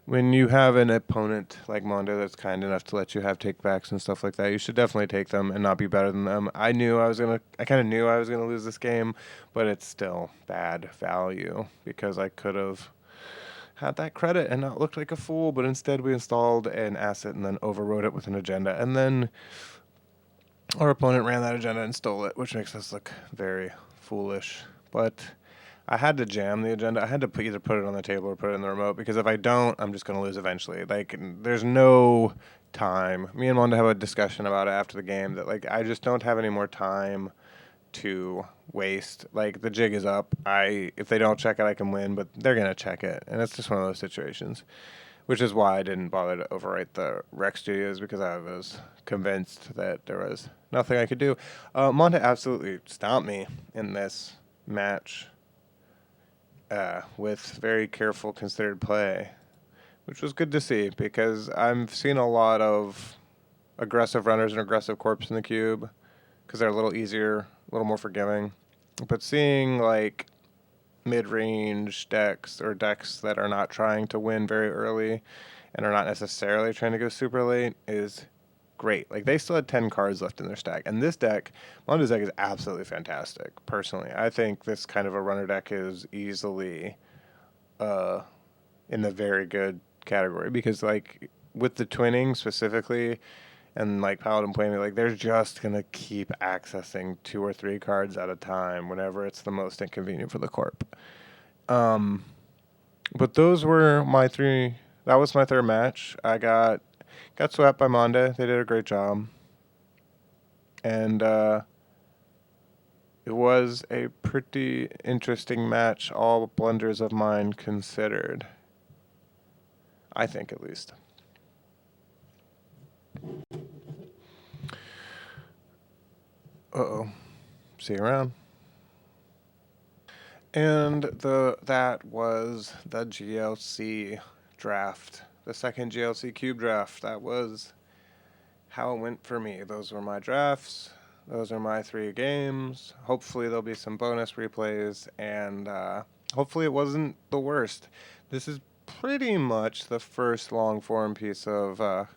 Speaker 1: When you have an opponent like Mondo that's kind enough to let you have takebacks and stuff like that, you should definitely take them and not be better than them. I kind of knew I was gonna lose this game, but it's still bad value because I could have had that credit and not looked like a fool. But instead, we installed an asset and then overrode it with an agenda, and then our opponent ran that agenda and stole it, which makes us look very foolish. But I had to jam the agenda. I had to either put it on the table or put it in the remote, because if I don't, I'm just going to lose eventually. Like, there's no time. Me and Wanda have a discussion about it after the game that, like, I just don't have any more time to waste. Like, the jig is up. If they don't check it, I can win, but they're going to check it. And it's just one of those situations, which is why I didn't bother to overwrite the rec studios, because I was convinced that there was nothing I could do. Monta absolutely stomped me in this match with very careful, considered play, which was good to see, because I've seen a lot of aggressive runners and aggressive corps in the cube because they're a little easier, a little more forgiving. But seeing, like, mid-range decks or decks that are not trying to win very early and are not necessarily trying to go super late is great. Like, they still had 10 cards left in their stack, and this deck, Mondo's deck, is absolutely fantastic. Personally, I think this kind of a runner deck is easily in the very good category, because, like, with the twinning specifically and, like, Paladin Playme, like, they're just gonna keep accessing 2 or 3 cards at a time whenever it's the most inconvenient for the corp. But those were my 3. That was my 3rd match. I got swept by Monde. They did a great job. And it was a pretty interesting match, all blunders of mine considered. I think, at least. Uh-oh. See you around. And that was the GLC draft. The second GLC cube draft. That was how it went for me. Those were my drafts. Those are my 3 games. Hopefully there'll be some bonus replays, and hopefully it wasn't the worst. This is pretty much the first long-form piece of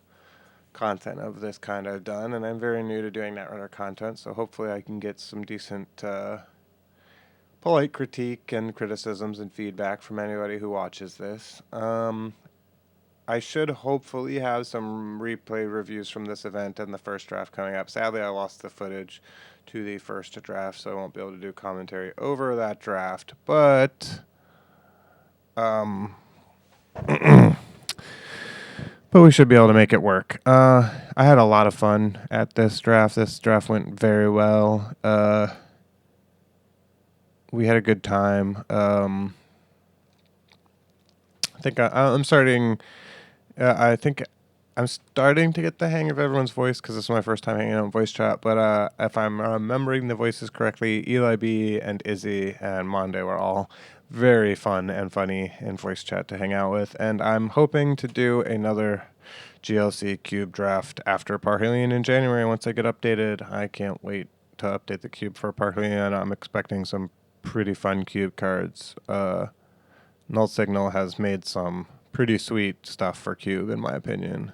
Speaker 1: content of this kind I've done, and I'm very new to doing Netrunner content, so hopefully I can get some decent polite critique and criticisms and feedback from anybody who watches this. I should hopefully have some replay reviews from this event and the first draft coming up. Sadly, I lost the footage to the first draft, so I won't be able to do commentary over that draft. But, but we should be able to make it work. I had a lot of fun at this draft. This draft went very well. We had a good time. I think I'm starting. I think I'm starting to get the hang of everyone's voice, because this is my first time hanging out in voice chat. But if I'm remembering the voices correctly, Eli B and Izzy and Monde were all very fun and funny in voice chat to hang out with. And I'm hoping to do another GLC cube draft after Parhelion in January once I get updated. I can't wait to update the cube for Parhelion. I'm expecting some pretty fun cube cards. Null Signal has made some pretty sweet stuff for cube, in my opinion,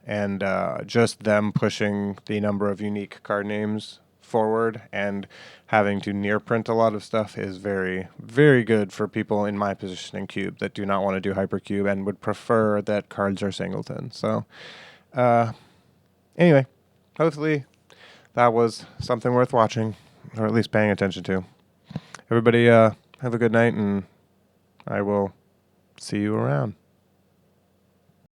Speaker 1: and just them pushing the number of unique card names forward and having to near print a lot of stuff is very, very good for people in my position in Cube that do not want to do Hypercube and would prefer that cards are singleton. So anyway, hopefully that was something worth watching, or at least paying attention to. Everybody have a good night, and I will see you around.